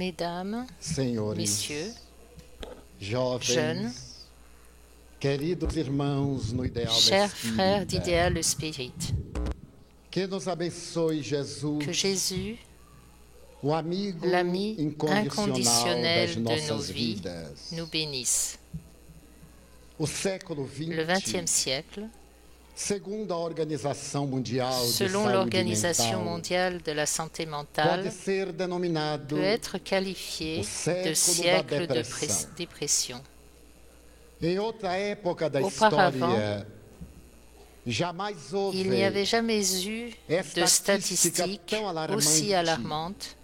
Mesdames, Senhores, Messieurs, jovens, jeunes, queridos irmãos no ideal chers frères espírita, d'Idéal Spirit, que nos abençoe Jesus, que Jésus, o amigo l'ami incondicional inconditionnel das de nos nossas vies, vidas. nous bénisse. O século Le XXe XX, siècle, segundo a Organização Mundial de selon Saúde l'Organisation Mental, mondiale de la santé pode mentale, ser denominado peut être qualifié o século de da siècle de depressão. dépression. Em outra época da Auparavant, história, jamais houve Il n'y avait jamais eu de estatística statistiques tão aussi alarmante alarmantes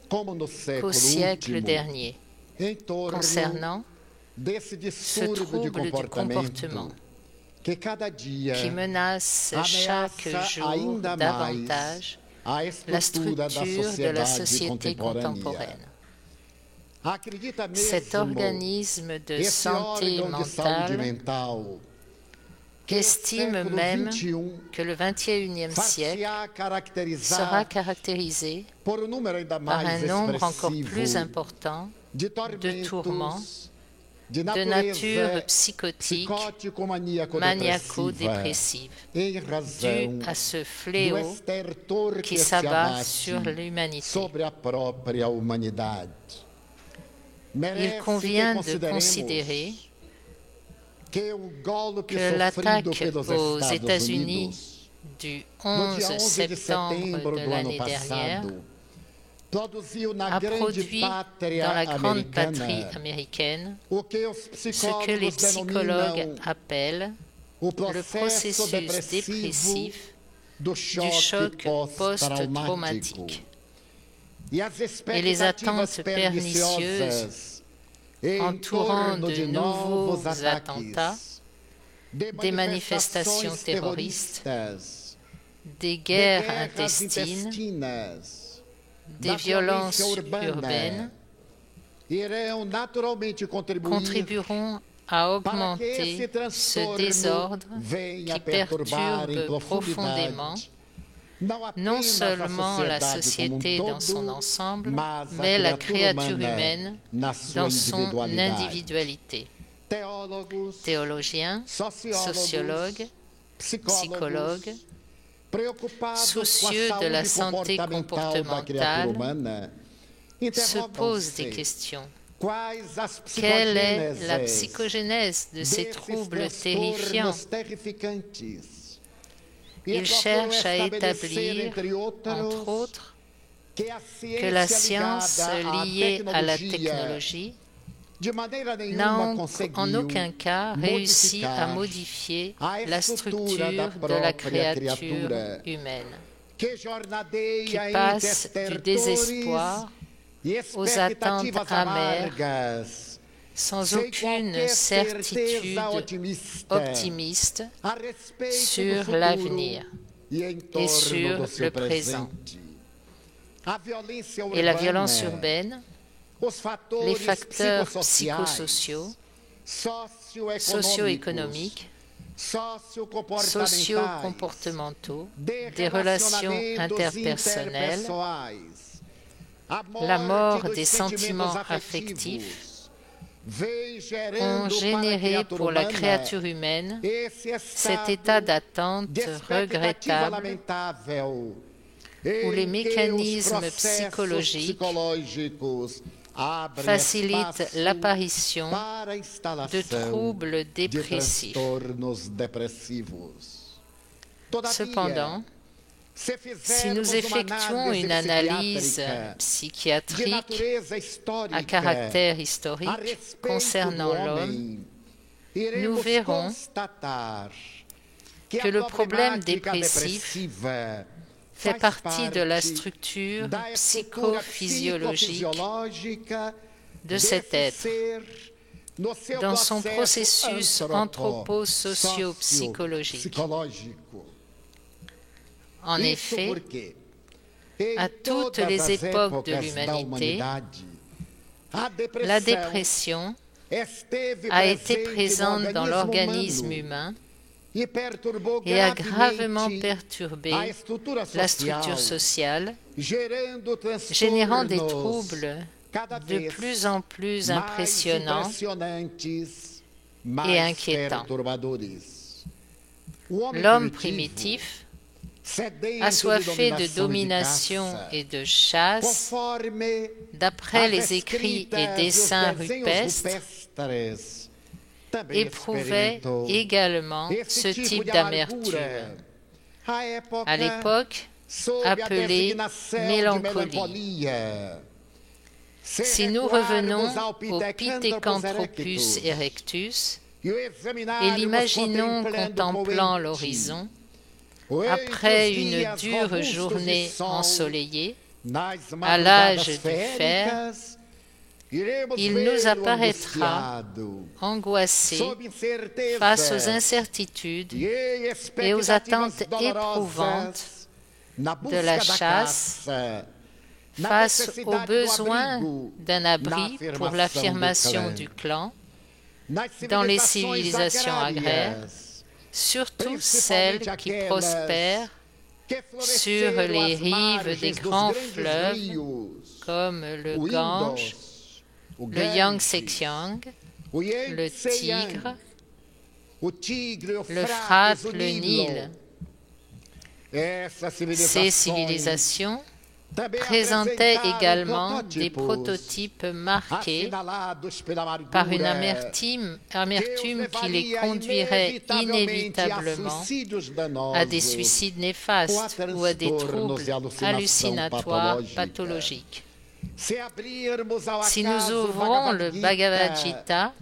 como no século qu'au siècle último dernier em torno concernant desse ce distúrbio de trouble du comportamento comportement que cada dia qui menace chaque ameaça jour ainda mais davantage a la estrutura da structure de la sociedade société contemporânea. contemporaine. Acredita Cet mesmo organisme de esse santé órgão de saúde mentale mental que o estime século même XXI que le XXIe siècle far-se-á sera caracterizar caractérisé por um número ainda par mais un nombre encore expressivo plus important de de tourments tormentos de de nature natureza psychotique, psicótico-maníaco-depressive, maniaco-dépressive, em due razão à ce do fléau estertor qui que se s'abat abate sur l'humanité. sobre a própria humanidade. Il Merece convient que de considérer que o golpe que l'attaque sofrido pelos aux Estados États-Unis Unidos du no dia 11 11 de septembre setembro de do ano l'année dernière passado produziu na a grande produit pátria dans la grande patrie americana américaine o que os ce que les psicólogos psychologues denominam appellent o le processo processus depressivo dépressif do du choque choc pós-traumático. post-traumatique E as et les expectativas attentes pernicieuses perniciosas em entourant torno de de nouveaux novos attentats, ataques, des manifestations terroristes, des guerres intestines, des violences urbaines irão naturalmente contribuir contribueront à para que augmenter esse ce transtorno désordre venha qui perturbar em perturbe profondément profundidade non seulement la sociedade société como um dans son todo, ensemble, mas mais la a criature criatura humaine na sua dans son individualidade. individualité. Teólogos, Théologiens, sociologues, psychologues, preocupados soucieux com a de la saúde santé comportamental da criatura comportementale, humana, se posent des interrogam-se questions. quais as Quelle est la psicogêneses psychogénèse de ces desses troubles terrifiants? transtornos terrificantes. E Il cherche à estabelecer, établir, entre entre autres, que que la science ligada liée à la tecnologia technologie de maneira n'a nenhuma en conseguiu aucun cas réussi à modifier la structure de la créature humaine, que qui jornadeia passe entre du estertores désespoir e aux attentes expectativas amères, amargas, sans sem aucune qualquer certitude certeza otimista optimiste a respeito sur do futuro l'avenir e em torno sur do seu le présent. presente. A violência Et la urbana, violence urbaine, os fatores les facteurs psicossociais, psychosociaux, socio-econômicos, socio-économiques, socio-comportamentais, socio-comportementaux, des relations interpersonnelles, la mort des sentiments affectifs ont généré pour la créature humaine cet état d'attente regrettable où les mécanismes psychologiques facilitent l'apparition de troubles dépressifs. Cependant, si nous effectuons une analyse psychiatrique à caractère historique concernant l'homme, nous verrons que le problème dépressif fait partie de la structure psychophysiologique de cet être, dans son processus anthropo-socio-psychologique. En effet, à toutes les époques de l'humanité, la dépression a été présente dans l'organisme humain et a gravement perturbé la structure sociale, générant des troubles de plus en plus impressionnants et inquiétants. L'homme primitif, assoiffé de domination et de chasse, d'après les écrits et dessins rupestres, éprouvait également ce type d'amertume, à l'époque appelée mélancolie. Si nous revenons au Pithecanthropus erectus et l'imaginons contemplant l'horizon, après une dure journée ensoleillée, à l'âge du fer, il nous apparaîtra angoissé face aux incertitudes et aux attentes éprouvantes de la chasse, face aux besoins d'un abri pour l'affirmation du clan dans les civilisations agraires, surtout celles qui prospèrent sur les rives des grands fleuves comme le Gange, le Yangtze-Kiang, le Tigre, l'Euphrate, le Nil. Ces civilisations présentaient également des prototypes marqués par une amertume qui les conduirait inévitablement à des suicides néfastes ou à des troubles hallucinatoires pathologiques. Si nous ouvrons le Bhagavad Gita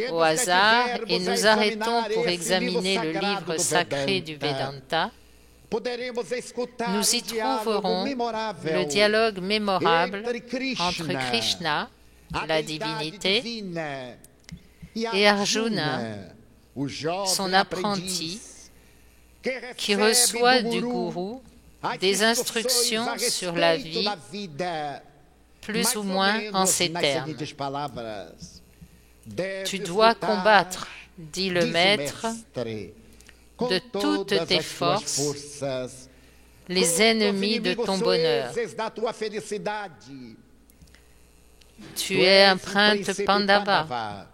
au hasard et nous arrêtons pour examiner le livre sacré du Vedanta, nous y trouverons le dialogue mémorable entre Krishna, la divinité, et Arjuna, son apprenti, qui reçoit du gourou des instructions sur la vie, plus ou moins en ces termes. Tu dois combattre, dit le maître, de toutes tes forces, les ennemis de ton bonheur. Tu es un prince Pandava.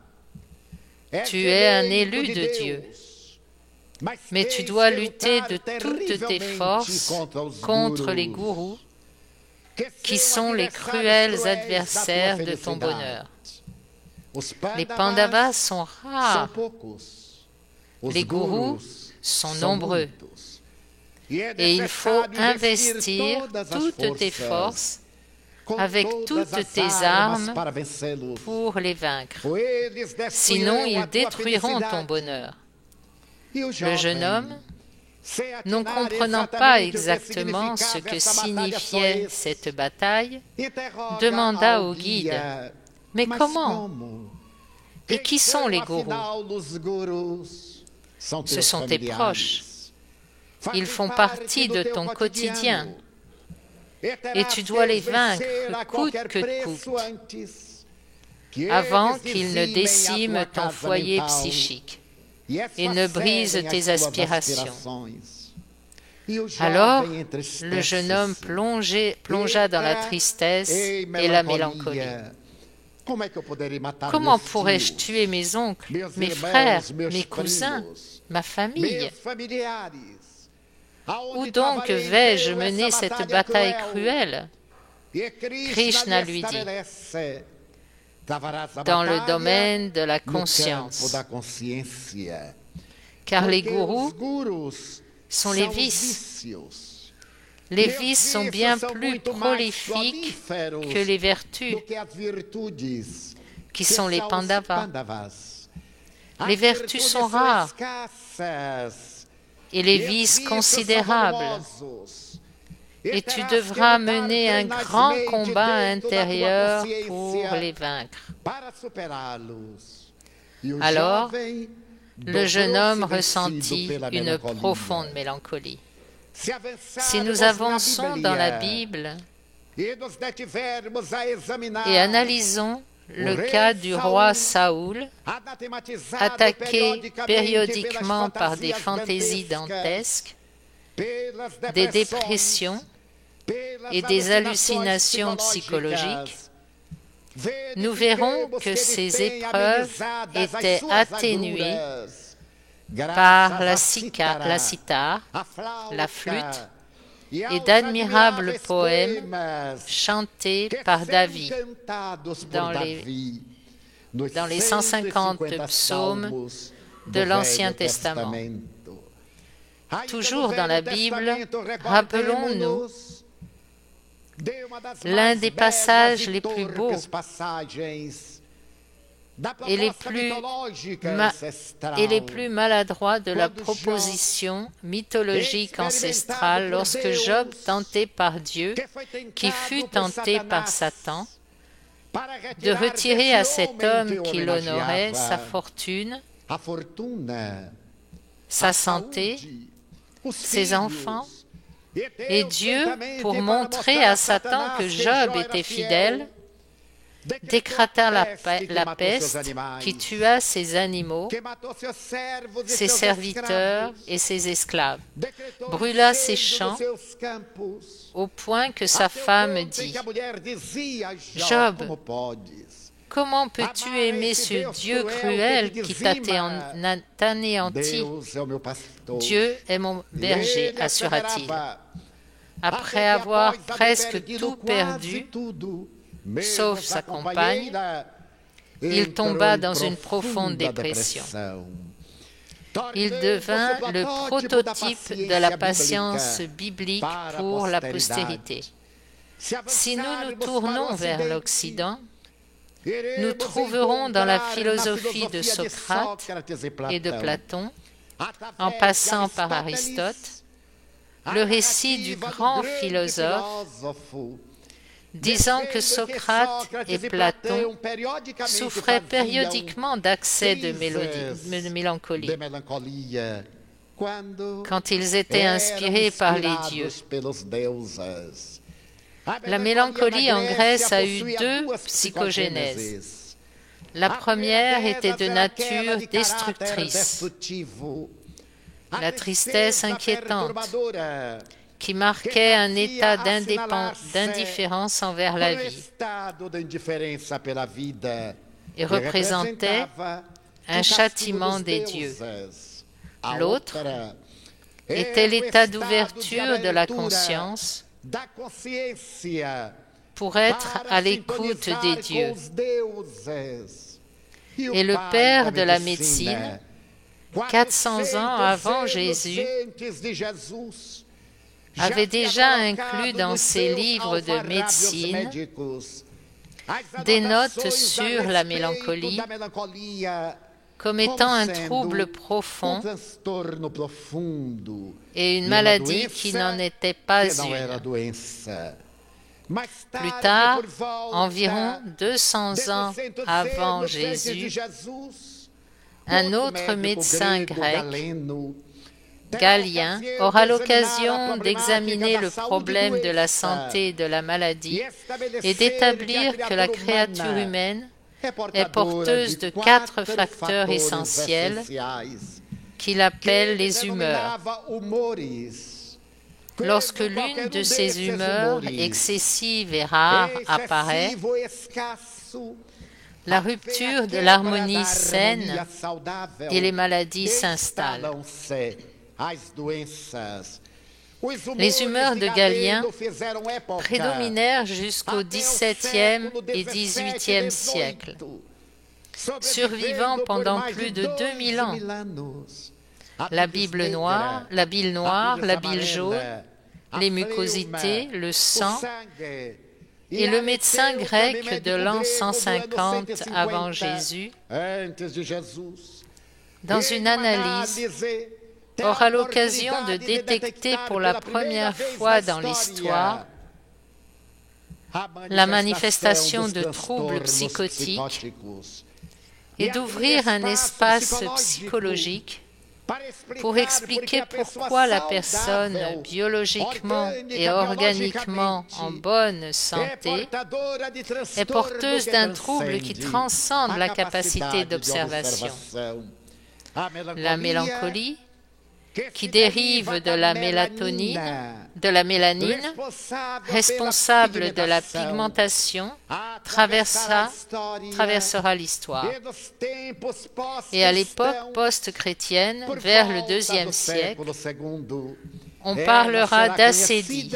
Tu es un élu de Dieu. Mais tu dois lutter de toutes tes forces contre les gourous, qui sont les cruels adversaires de ton bonheur. Les Pandavas sont rares. Les gourous sont nombreux. Et il faut investir toutes tes forces avec toutes tes armes pour les vaincre. Sinon, ils détruiront ton bonheur. Le jeune homme, ne comprenant pas exactement ce que signifiait cette bataille, demanda au guide, « Mais comment? Et qui sont les gourous? Ce sont tes proches. Ils font partie de ton quotidien. Et tu dois les vaincre coûte que coûte, avant qu'ils ne déciment ton foyer psychique et ne brisent tes aspirations. » Alors, le jeune homme plongea dans la tristesse et la mélancolie. Comment pourrais-je tuer mes oncles, mes frères, mes cousins, ma famille? Où donc vais-je mener cette bataille cruelle? Krishna lui dit, dans le domaine de la conscience, car les gourous sont les vices. Les vices sont bien plus prolifiques que les vertus, qui sont les Pandavas. Les vertus sont rares et les vices considérables. Et tu devras mener un grand combat intérieur pour les vaincre. Alors, le jeune homme ressentit une profonde mélancolie. Si nous avançons dans la Bible et analysons le cas du roi Saoul, attaqué périodiquement par des fantaisies dantesques, des dépressions et des hallucinations psychologiques, nous verrons que ces épreuves étaient atténuées par la cithare, la flûte et d'admirables poèmes chantés par David dans les 150 psaumes de l'Ancien Testament. Toujours dans la Bible, rappelons-nous l'un des passages les plus beaux et les plus maladroits de la proposition mythologique ancestrale lorsque Job, tenté par Dieu, qui fut tenté par Satan, de retirer à cet homme qui l'honorait sa fortune, sa santé, ses enfants, et Dieu, pour montrer à Satan que Job était fidèle, décreta la peste qui tua ses animaux, ses serviteurs et ses esclaves, brûla ses champs, au point que sa femme dit « Job, comment peux-tu aimer ce Dieu cruel qui t'a anéanti? Dieu est mon berger, assura-t-il. Après avoir presque tout perdu, sauf sa compagne, il tomba dans une profonde dépression. Il devint le prototype de la patience biblique pour la postérité. Si nous nous tournons vers l'Occident, nous trouverons dans la philosophie de Socrate et de Platon, en passant par Aristote, le récit du grand philosophe disant que Socrate et Platon souffraient périodiquement d'accès de mélancolie quand ils étaient inspirés par les dieux. La mélancolie en Grèce a eu deux psychogénèses. La première était de nature destructrice, la tristesse inquiétante, qui marquait un état d'indifférence envers la vie et représentait un châtiment des dieux. L'autre était l'état d'ouverture de la conscience pour être à l'écoute des dieux. Et le père de la médecine, 400 ans avant Jésus, avait déjà inclus dans ses livres de médecine des notes sur la mélancolie comme étant un trouble profond et une maladie qui n'en était pas une. Plus tard, environ 200 ans avant Jésus, un autre médecin grec, Galien, aura l'occasion d'examiner le problème de la santé et de la maladie et d'établir que la créature humaine est porteuse de 4 facteurs essentiels qu'il appelle les humeurs. Lorsque l'une de ces humeurs excessive et rare apparaît, la rupture de l'harmonie saine et les maladies s'installent. Les humeurs de Galien prédominèrent jusqu'au XVIIe et XVIIIe siècle, survivant pendant plus de 2000 ans. La bile noire, la bile jaune, les mucosités, le sang, et le médecin grec de l'an 150 avant Jésus, dans une analyse, aura l'occasion de détecter pour la première fois dans l'histoire la manifestation de troubles psychotiques et d'ouvrir un espace psychologique pour expliquer pourquoi la personne biologiquement et organiquement en bonne santé est porteuse d'un trouble qui transcende la capacité d'observation. La mélancolie qui dérive de la mélanine, responsable de la pigmentation, traversera l'histoire. Et à l'époque post-chrétienne, vers le IIe siècle, on parlera d'acédie,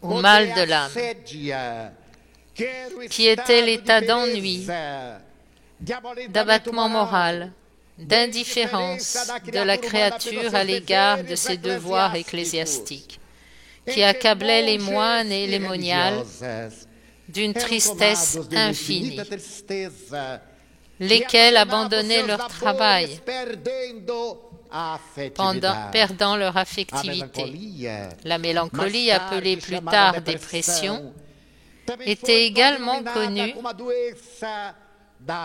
ou mal de l'âme, qui était l'état d'ennui, d'abattement moral, d'indifférence de la créature à l'égard de ses devoirs ecclésiastiques, qui accablait les moines et les moniales d'une tristesse infinie, lesquels abandonnaient leur travail, perdant leur affectivité. La mélancolie, appelée plus tard dépression, était également connue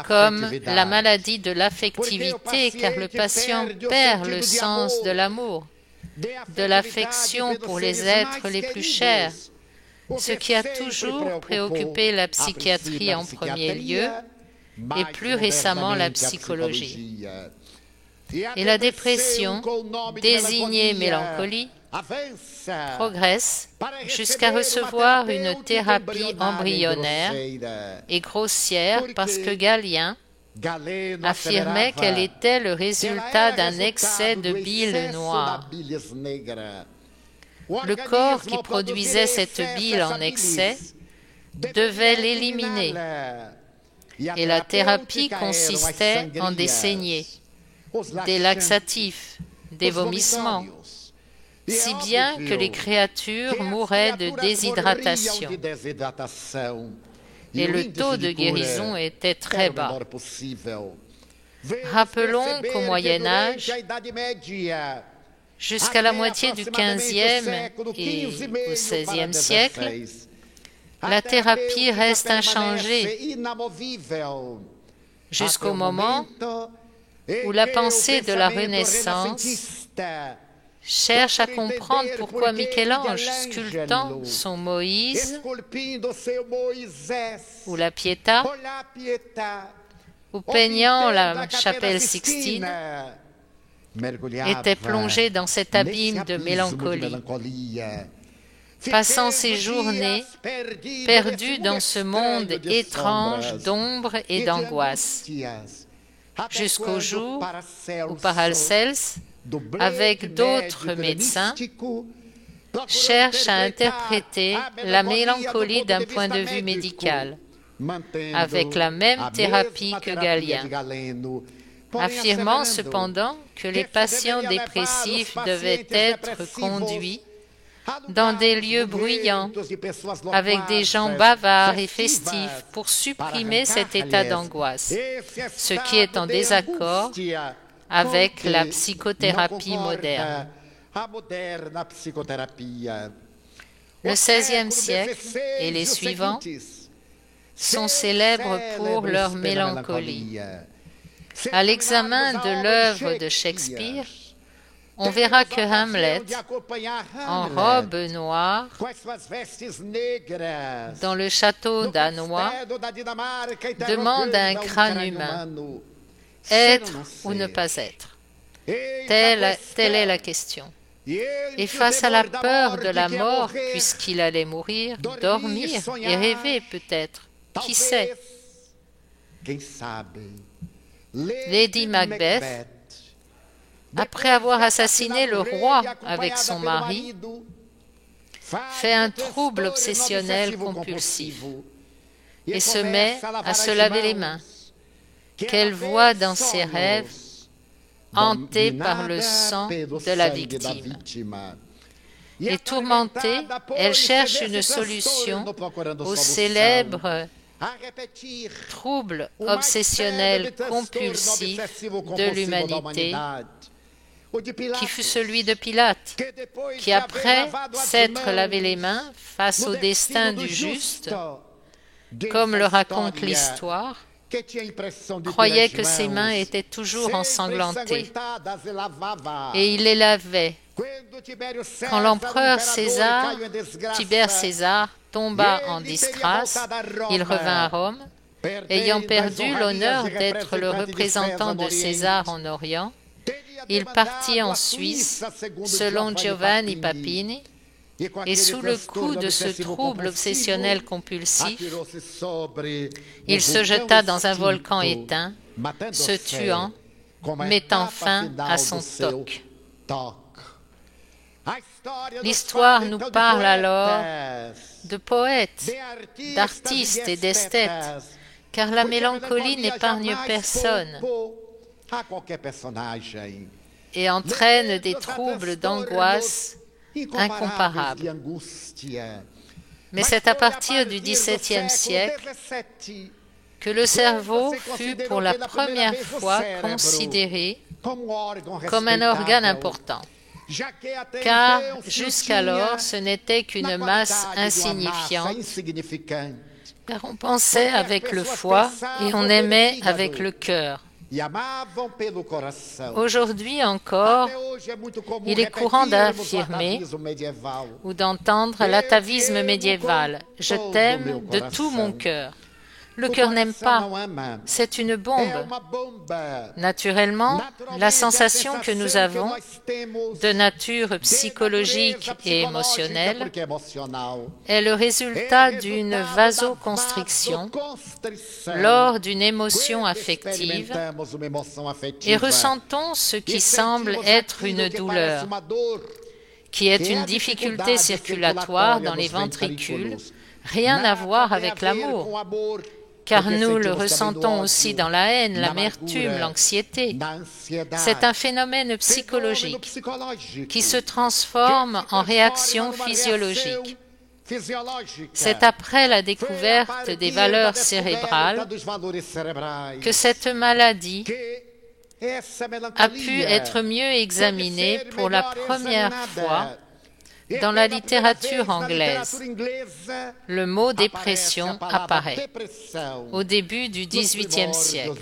comme la maladie de l'affectivité, car le patient perd le sens de l'amour, de l'affection pour les êtres les plus chers, ce qui a toujours préoccupé la psychiatrie en premier lieu et plus récemment la psychologie. Et la dépression, désignée mélancolie, progresse jusqu'à recevoir une thérapie embryonnaire et grossière parce que Galien affirmait qu'elle était le résultat d'un excès de bile noire. Le corps qui produisait cette bile en excès devait l'éliminer et la thérapie consistait en des saignées, des laxatifs, des vomissements, si bien que les créatures mouraient de déshydratation. Et le taux de guérison était très bas. Rappelons qu'au Moyen Âge, jusqu'à la moitié du XVe et au XVIe siècle, la thérapie reste inchangée jusqu'au moment où la pensée de la Renaissance cherche à comprendre pourquoi Michel-Ange, sculptant son Moïse, ou la Pietà, ou peignant la chapelle Sixtine, était plongé dans cet abîme de mélancolie, passant ses journées perdues dans ce monde étrange d'ombre et d'angoisse, jusqu'au jour où Paracelse, avec d'autres médecins, cherche à interpréter la mélancolie d'un point de vue médical, avec la même thérapie que Galien, affirmant cependant que les patients dépressifs devaient être conduits dans des lieux bruyants, avec des gens bavards et festifs, pour supprimer cet état d'angoisse, ce qui est en désaccord avec la psychothérapie moderne. Le XVIe siècle et les suivants sont célèbres pour leur mélancolie. À l'examen de l'œuvre de Shakespeare, on verra que Hamlet, en robe noire, dans le château danois, demande à un crâne humain: être ou ne pas être? Telle est la question. Et face à la peur de la mort, puisqu'il allait mourir, dormir et rêver peut-être, qui sait? Lady Macbeth, après avoir assassiné le roi avec son mari, fait un trouble obsessionnel compulsif et se met à se laver les mains, qu'elle voit dans ses rêves, hantée par le sang de la victime. Et tourmentée, elle cherche une solution au célèbre trouble obsessionnel compulsif de l'humanité, qui fut celui de Pilate, qui, après s'être lavé les mains face au destin du juste, comme le raconte l'histoire, croyait que ses mains étaient toujours ensanglantées, et il les lavait. Quand l'empereur Tibère César tomba en disgrâce, il revint à Rome, ayant perdu l'honneur d'être le représentant de César en Orient, il partit en Suisse, selon Giovanni Papini, et sous le coup de ce trouble obsessionnel compulsif, il se jeta dans un volcan éteint, se tuant, mettant fin à son toc. L'histoire nous parle alors de poètes, d'artistes et d'esthètes, car la mélancolie n'épargne personne et entraîne des troubles d'angoisse incomparables. Mais c'est à partir du XVIIe siècle que le cerveau fut pour la première fois considéré comme un organe important, car jusqu'alors ce n'était qu'une masse insignifiante, car on pensait avec le foie et on aimait avec le cœur. Aujourd'hui encore, il est courant d'affirmer ou d'entendre l'atavisme médiéval « Je t'aime de tout mon cœur ». Le cœur n'aime pas, c'est une bombe. Naturellement, la sensation que nous avons de nature psychologique et émotionnelle est le résultat d'une vasoconstriction lors d'une émotion affective et ressentons ce qui semble être une douleur, qui est une difficulté circulatoire dans les ventricules, rien à voir avec l'amour. Car nous le ressentons aussi dans la haine, l'amertume, l'anxiété. C'est un phénomène psychologique qui se transforme en réaction physiologique. C'est après la découverte des valeurs cérébrales que cette maladie a pu être mieux examinée pour la première fois dans la littérature anglaise. Le mot dépression apparaît au début du XVIIIe siècle.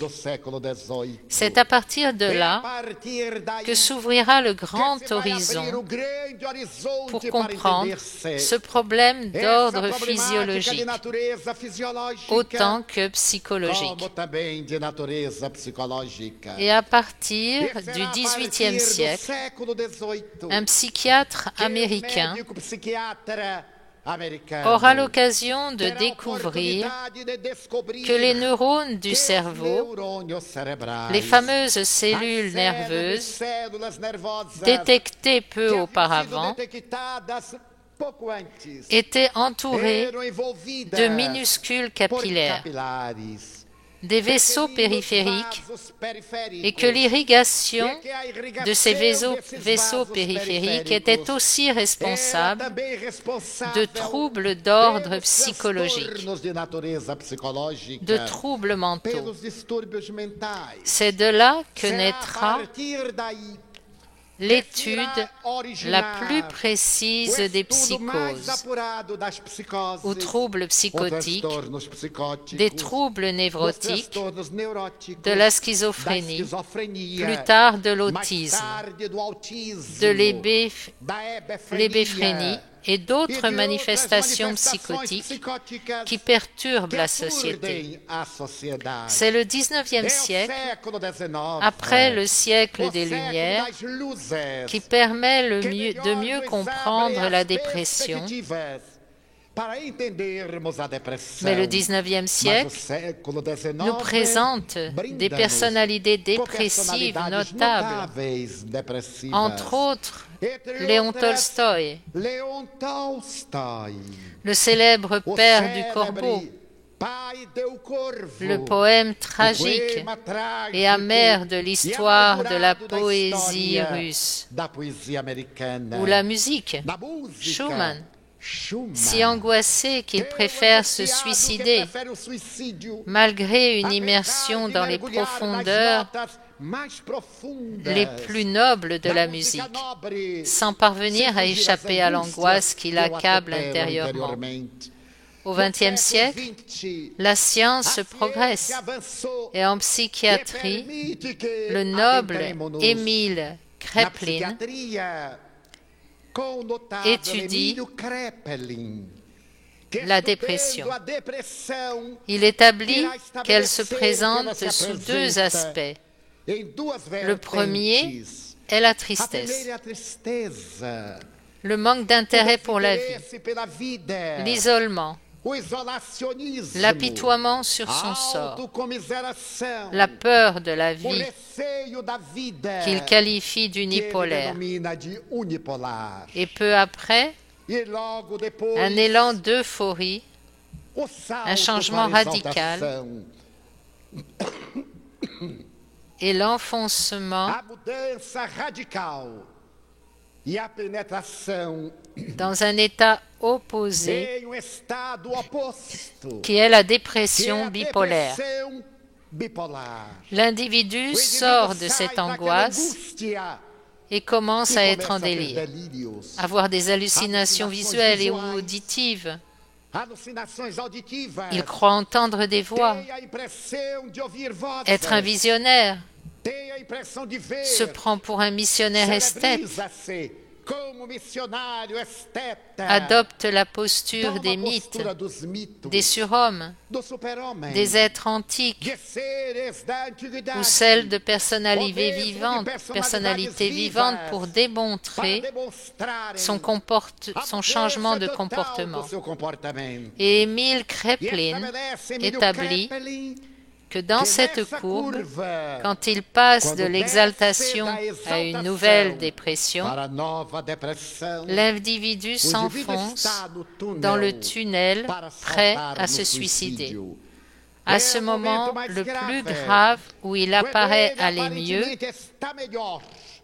C'est à partir de là que s'ouvrira le grand horizon pour comprendre ce problème d'ordre physiologique autant que psychologique. Et à partir du XVIIIe siècle, un psychiatre américain aura l'occasion de découvrir que les neurones du cerveau, les fameuses cellules nerveuses, détectées peu auparavant, étaient entourées de minuscules capillaires, des vaisseaux périphériques, et que l'irrigation de ces vaisseaux périphériques était aussi responsable de troubles d'ordre psychologique, de troubles mentaux. C'est de là que naîtra l'étude la plus précise des psychoses ou troubles psychotiques, des troubles névrotiques, de la schizophrénie, plus tard de l'autisme, de l'hébéphrénie et d'autres manifestations psychotiques qui perturbent la société. C'est le XIXe siècle, après le siècle des Lumières, qui permet de mieux comprendre la dépression. Mais le XIXe siècle nous présente des personnalités dépressives notables, entre autres Léon Tolstoï, le célèbre Père du Corbeau, le poème tragique et amer de l'histoire de la poésie russe, ou la musique, Schumann, si angoissé qu'il préfère se suicider, malgré une immersion dans les profondeurs les plus nobles de la musique, sans parvenir à échapper à l'angoisse qui l'accable intérieurement. Au XXe siècle, la science progresse et en psychiatrie, le noble Émile Kraepelin étudie la dépression. Il établit qu'elle se présente sous deux aspects. Le premier est la tristesse, le manque d'intérêt pour la vie, l'isolement, l'apitoiement sur son sort, la peur de la vie qu'il qualifie d'unipolaire, et peu après, un élan d'euphorie, un changement radical et l'enfoncement dans un état opposé qui est la dépression bipolaire. L'individu sort de cette angoisse et commence à être en délire, avoir des hallucinations visuelles et auditives. Il croit entendre des voix, être un visionnaire, se prend pour un missionnaire esthète, adopte la posture des mythes, des surhommes, des êtres antiques, ou celle de personnalités vivantes pour démontrer son changement de comportement. Et Émile Kraepelin établit que dans cette courbe, quand il passe de l'exaltation à une nouvelle dépression, l'individu s'enfonce dans le tunnel prêt à se suicider. À ce moment, le plus grave où il apparaît aller mieux,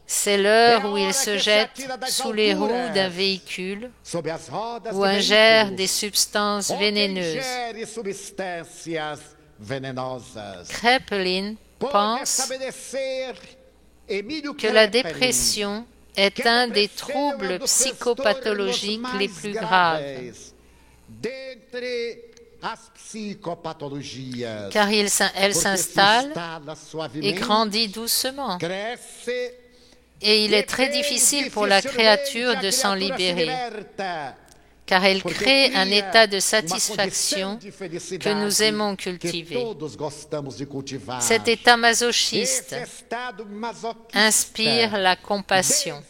c'est l'heure où il se jette sous les roues d'un véhicule ou ingère des substances vénéneuses. Kraepelin pense que la dépression est un des troubles psychopathologiques les plus graves, car elle s'installe et grandit doucement. Et il est très difficile pour la créature de s'en libérer, car elle crée un état de satisfaction que nous aimons cultiver. Cet état masochiste inspire la compassion.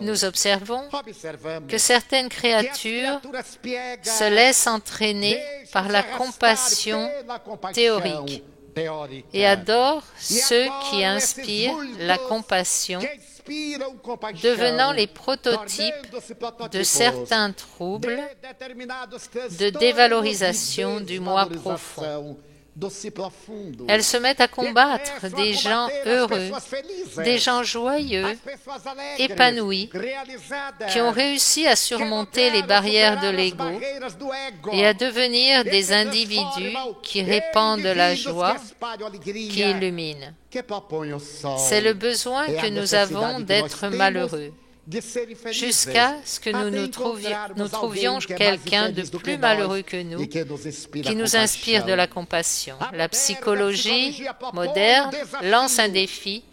Nous observons que certaines créatures se laissent entraîner par la compassion théorique et adorent ceux qui inspirent la compassion, devenant les prototypes de certains troubles de dévalorisation du moi profond. Elles se mettent à combattre des gens heureux, des gens joyeux, épanouis, qui ont réussi à surmonter les barrières de l'ego et à devenir des individus qui répandent la joie, qui illuminent. C'est le besoin que nous avons d'être malheureux, jusqu'à ce que nous trouvions quelqu'un de plus malheureux que nous, qui nous inspire de la compassion. La psychologie moderne lance un défi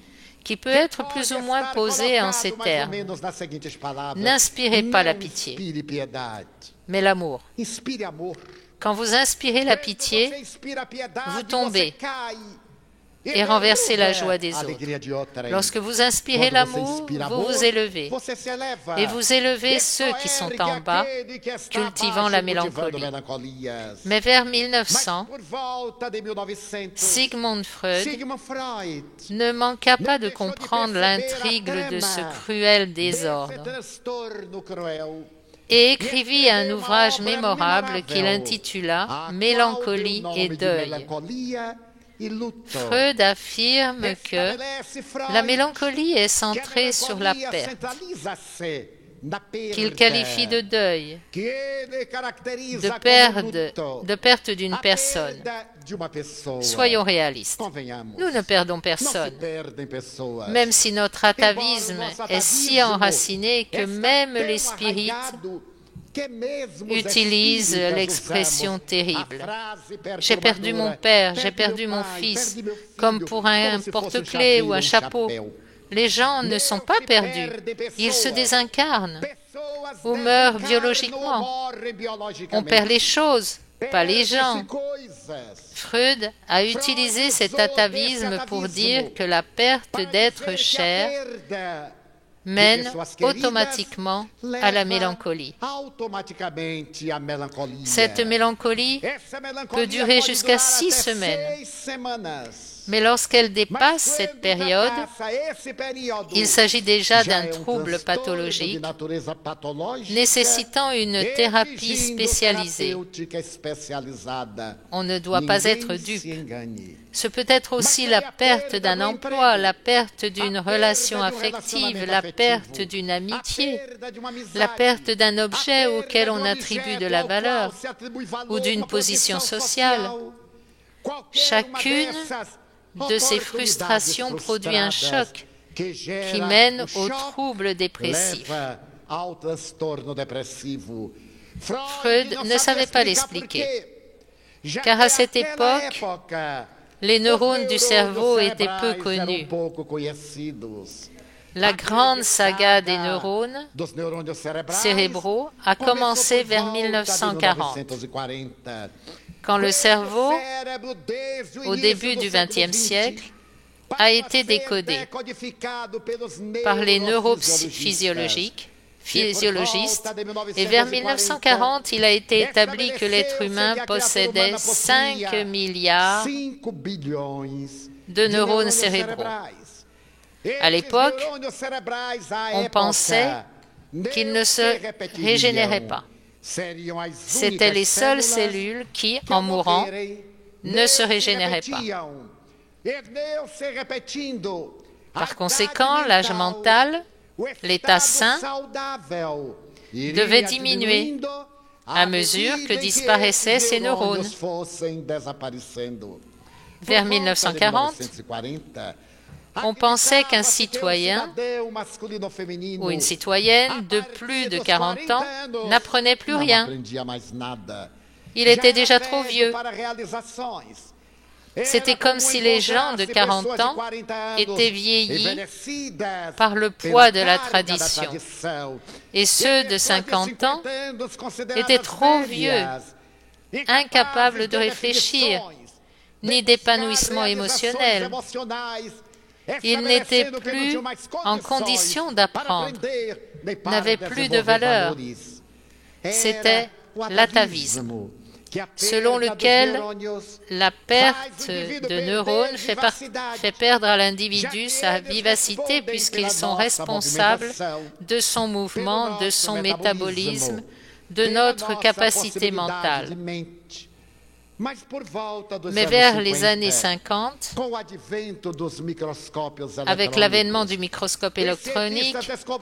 qui peut être plus ou moins posé en ces termes. N'inspirez pas la pitié, mais l'amour. Quand vous inspirez la pitié, vous tombez et renverser la joie des autres. Lorsque vous inspirez l'amour, vous vous élevez. Et vous élevez ceux qui sont en bas, cultivant la mélancolie. Mais vers 1900, Sigmund Freud ne manqua pas de comprendre l'intrigue de ce cruel désordre et écrivit un ouvrage mémorable qu'il intitula « Mélancolie et deuil ». Freud affirme que la mélancolie est centrée sur la perte, qu'il qualifie de deuil, de perte d'une personne. Soyons réalistes. Nous ne perdons personne, même si notre atavisme est si enraciné que même les spirites utilise l'expression terrible. J'ai perdu mon père, j'ai perdu mon fils, comme pour un porte-clés ou un chapeau. Les gens ne sont pas perdus, ils se désincarnent ou meurent biologiquement. On perd les choses, pas les gens. Freud a utilisé cet atavisme pour dire que la perte d'être cher mène automatiquement à la mélancolie. Cette mélancolie peut durer jusqu'à 6 semaines. Mais lorsqu'elle dépasse cette période, il s'agit déjà d'un trouble pathologique nécessitant une thérapie spécialisée. On ne doit pas être dupe. Ce peut être aussi la perte d'un emploi, la perte d'une relation affective, la perte d'une amitié, la perte d'un objet auquel on attribue de la valeur ou d'une position sociale. Chacune de ces frustrations produit un choc qui mène au trouble dépressif. Freud ne savait pas l'expliquer, car à cette époque, les neurones du cerveau étaient peu connus. La grande saga des neurones cérébraux a commencé vers 1940, quand le cerveau, au début du XXe siècle, a été décodé par les neurophysiologistes, et vers 1940, il a été établi que l'être humain possédait 5 milliards de neurones cérébraux. À l'époque, on pensait qu'ils ne se régénéraient pas. C'étaient les seules cellules qui, en mourant, ne se régénéraient pas. Par conséquent, l'âge mental, l'état sain, devait diminuer à mesure que disparaissaient ces neurones. Vers 1940, on pensait qu'un citoyen ou une citoyenne de plus de 40 ans n'apprenait plus rien. Il était déjà trop vieux. C'était comme si les gens de 40 ans étaient vieillis par le poids de la tradition. Et ceux de 50 ans étaient trop vieux, incapables de réfléchir, ni d'épanouissement émotionnel. Ils n'étaient plus en condition d'apprendre, n'avaient plus de valeur. C'était l'atavisme, selon lequel la perte de neurones fait perdre à l'individu sa vivacité puisqu'ils sont responsables de son mouvement, de son métabolisme, de notre capacité mentale. Mais vers les années 50, avec l'avènement du microscope électronique,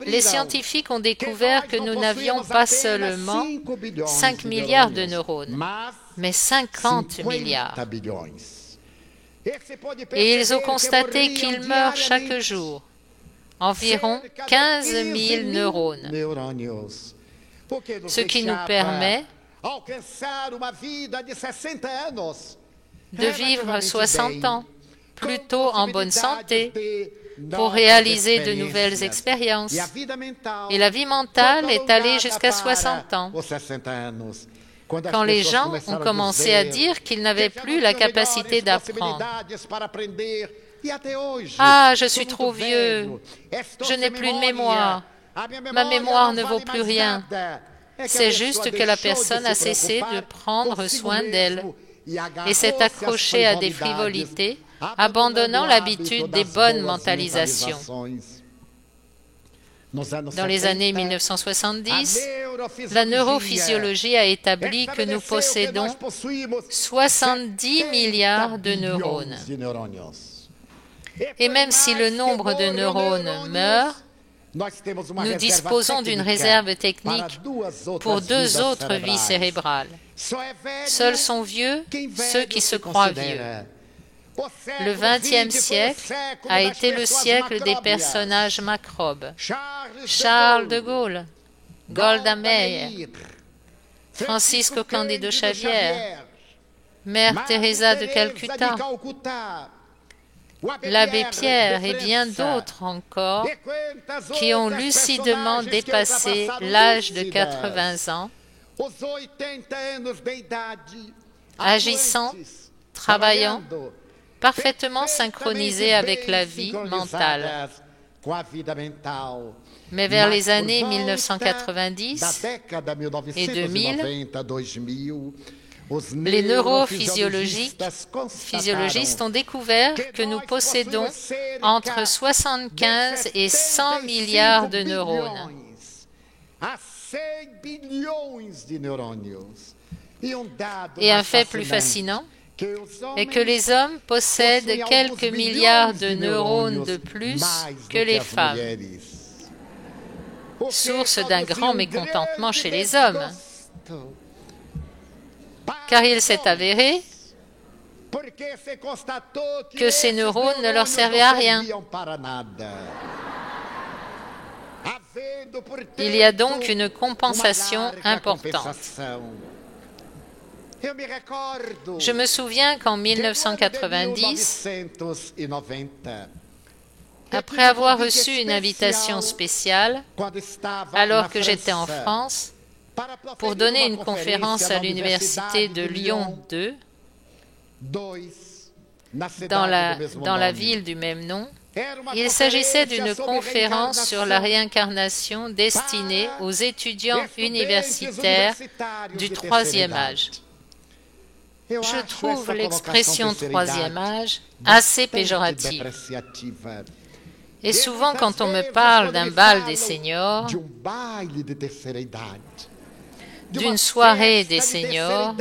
les scientifiques ont découvert que nous n'avions pas seulement 5 milliards de neurones, mais 50 milliards. Et ils ont constaté qu'ils meurent chaque jour, environ 15 000 neurones, ce qui nous permet de vivre 60 ans, plutôt en bonne santé, pour réaliser de nouvelles expériences. Et la vie mentale est allée jusqu'à 60 ans, quand les gens ont commencé à dire qu'ils n'avaient plus la capacité d'apprendre. Ah, je suis trop vieux, je n'ai plus de mémoire, ma mémoire ne vaut plus rien. C'est juste que la personne a cessé de prendre soin d'elle et s'est accrochée à des frivolités, abandonnant l'habitude des bonnes mentalisations. Dans les années 1970, la neurophysiologie a établi que nous possédons 70 milliards de neurones. Et même si le nombre de neurones meurt, nous disposons d'une réserve technique pour 2 autres vies cérébrales. Seuls sont vieux ceux qui se croient vieux. Le XXe siècle a été le siècle des personnages macrobes. Charles de Gaulle, Golda Meir, Francisco Cândido Xavier, Mère Teresa de Calcutta, l'abbé Pierre et bien d'autres encore qui ont lucidement dépassé l'âge de 80 ans, agissant, travaillant, parfaitement synchronisés avec la vie mentale. Mais vers les années 1990 et 2000, les neurophysiologistes ont découvert que nous possédons entre 75 et 100 milliards de neurones. Et un fait plus fascinant est que les hommes possèdent quelques milliards de neurones de plus que les femmes, source d'un grand mécontentement chez les hommes. Car il s'est avéré que ces neurones ne leur servaient à rien. Il y a donc une compensation importante. Je me souviens qu'en 1990, après avoir reçu une invitation spéciale, alors que j'étais en France, pour donner une conférence à l'université de Lyon 2, dans la ville du même nom, il s'agissait d'une conférence sur la réincarnation destinée aux étudiants universitaires du troisième âge. Je trouve l'expression troisième âge assez péjorative. Et souvent, quand on me parle d'un bal des seniors, d'une soirée des seniors,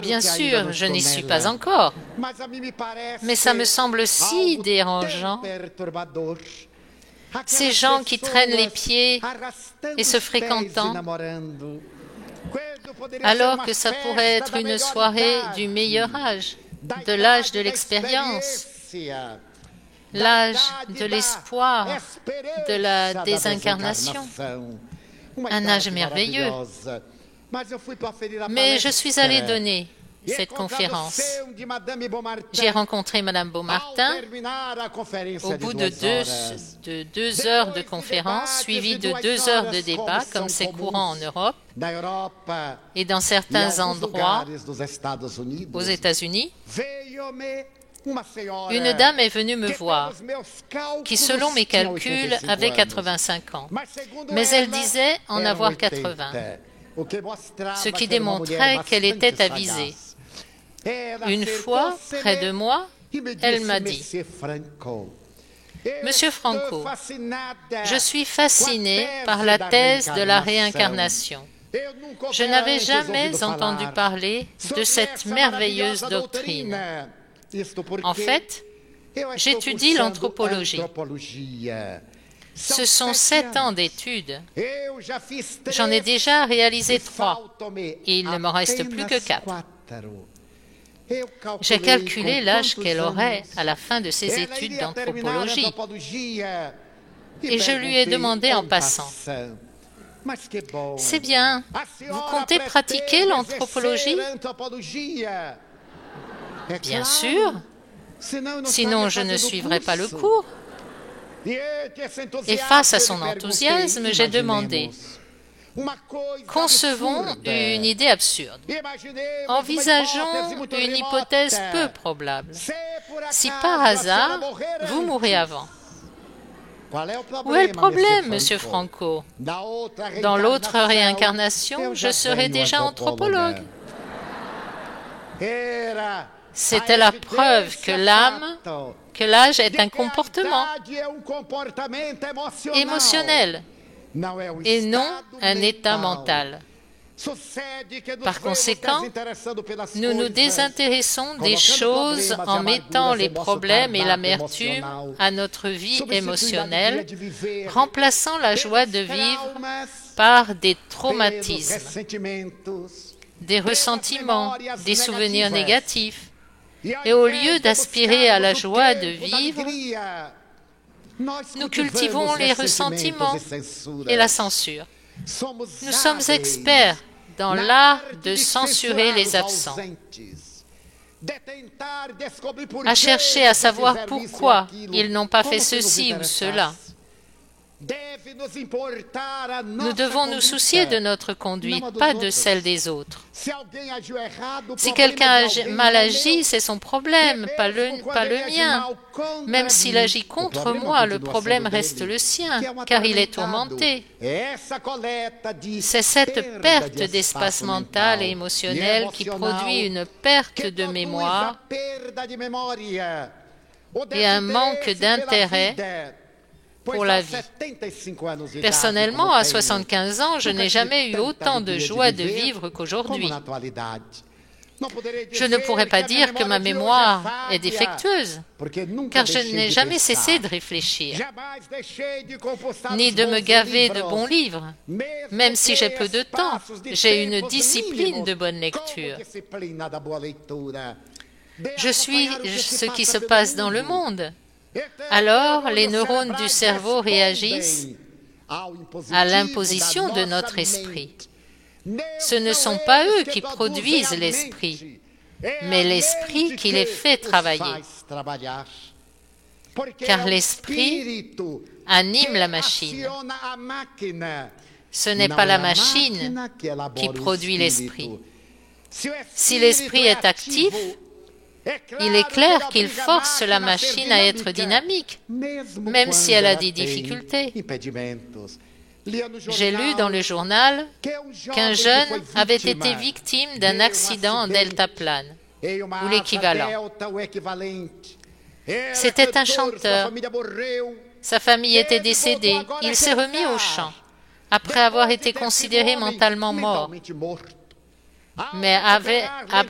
bien sûr, je n'y suis pas encore, mais ça me semble si dérangeant. Ces gens qui traînent les pieds et se fréquentant, alors que ça pourrait être une soirée du meilleur âge, de l'âge de l'expérience, l'âge de l'espoir, de la désincarnation, un âge merveilleux. Mais je suis allé donner cette conférence. J'ai rencontré Madame Beaumartin au bout de deux heures de conférence, suivies de 2 heures de débat, comme c'est courant en Europe et dans certains endroits aux États-Unis. Une dame est venue me voir, qui selon mes calculs avait 85 ans, mais elle disait en avoir 80, ce qui démontrait qu'elle était avisée. Une fois, près de moi, elle m'a dit « Monsieur Franco, je suis fasciné par la thèse de la réincarnation. Je n'avais jamais entendu parler de cette merveilleuse doctrine. En fait, j'étudie l'anthropologie. Ce sont 7 ans d'études. J'en ai déjà réalisé 3 et il ne m'en reste plus que 4. J'ai calculé l'âge qu'elle aurait à la fin de ses études d'anthropologie et je lui ai demandé en passant « C'est bien, vous comptez pratiquer l'anthropologie ?» Bien sûr, sinon je ne suivrai pas le cours. Et face à son enthousiasme, j'ai demandé « Concevons une idée absurde. Envisageons une hypothèse peu probable. Si par hasard, vous mourrez avant. Où est le problème, Monsieur Franco? Dans l'autre réincarnation, je serai déjà anthropologue. » C'était la preuve que l'âge est un comportement émotionnel et non un état mental. Par conséquent, nous nous désintéressons des choses en mettant les problèmes et l'amertume à notre vie émotionnelle, remplaçant la joie de vivre par des traumatismes, des ressentiments, des souvenirs négatifs. Et au lieu d'aspirer à la joie de vivre, nous cultivons les ressentiments et la censure. Nous sommes experts dans l'art de censurer les absents. à chercher à savoir pourquoi ils n'ont pas fait ceci ou cela. Nous devons nous soucier de notre conduite, pas de celle des autres. Si quelqu'un a mal agi, c'est son problème, pas le mien. Même s'il agit contre moi, le problème reste le sien, car il est tourmenté. C'est cette perte d'espace mental et émotionnel qui produit une perte de mémoire et un manque d'intérêt pour la vie. Personnellement, à 75 ans, je n'ai jamais eu autant de joie de vivre qu'aujourd'hui. Je ne pourrais pas dire que ma mémoire est défectueuse, car je n'ai jamais cessé de réfléchir, ni de me gaver de bons livres. Même si j'ai peu de temps, j'ai une discipline de bonne lecture. Je suis ce qui se passe dans le monde. Alors, les neurones du cerveau réagissent à l'imposition de notre esprit. Ce ne sont pas eux qui produisent l'esprit, mais l'esprit qui les fait travailler. Car l'esprit anime la machine. Ce n'est pas la machine qui produit l'esprit. Si l'esprit est actif, il est clair qu'il force la machine à être dynamique, même si elle a des difficultés. J'ai lu dans le journal qu'un jeune avait été victime d'un accident en deltaplane, ou l'équivalent. C'était un chanteur. Sa famille était décédée. Il s'est remis au chant, après avoir été considéré mentalement mort, mais avait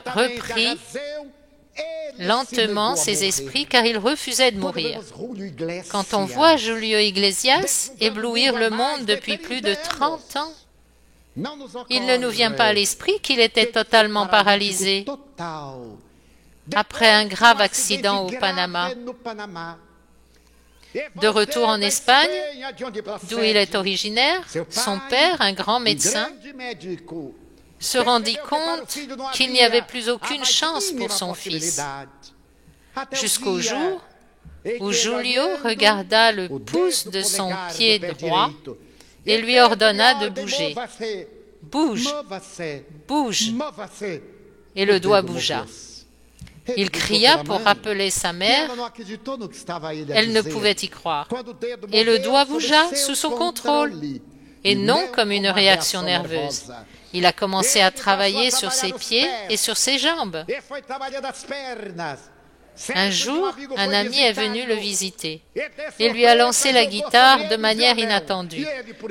repris lentement ses esprits car il refusait de mourir. Quand on voit Julio Iglesias éblouir le monde depuis plus de 30 ans, il ne nous vient pas à l'esprit qu'il était totalement paralysé après un grave accident au Panama. De retour en Espagne, d'où il est originaire, son père, un grand médecin, se rendit compte qu'il n'y avait plus aucune chance pour son fils, jusqu'au jour où Julio regarda le pouce de son pied droit et lui ordonna de bouger. « Bouge, bouge !» Et le doigt bougea. Il cria pour rappeler sa mère. Elle ne pouvait y croire. Et le doigt bougea sous son contrôle, et non comme une réaction nerveuse. Il a commencé à travailler sur ses pieds et sur ses jambes. Un jour, un ami est venu le visiter et lui a lancé la guitare de manière inattendue.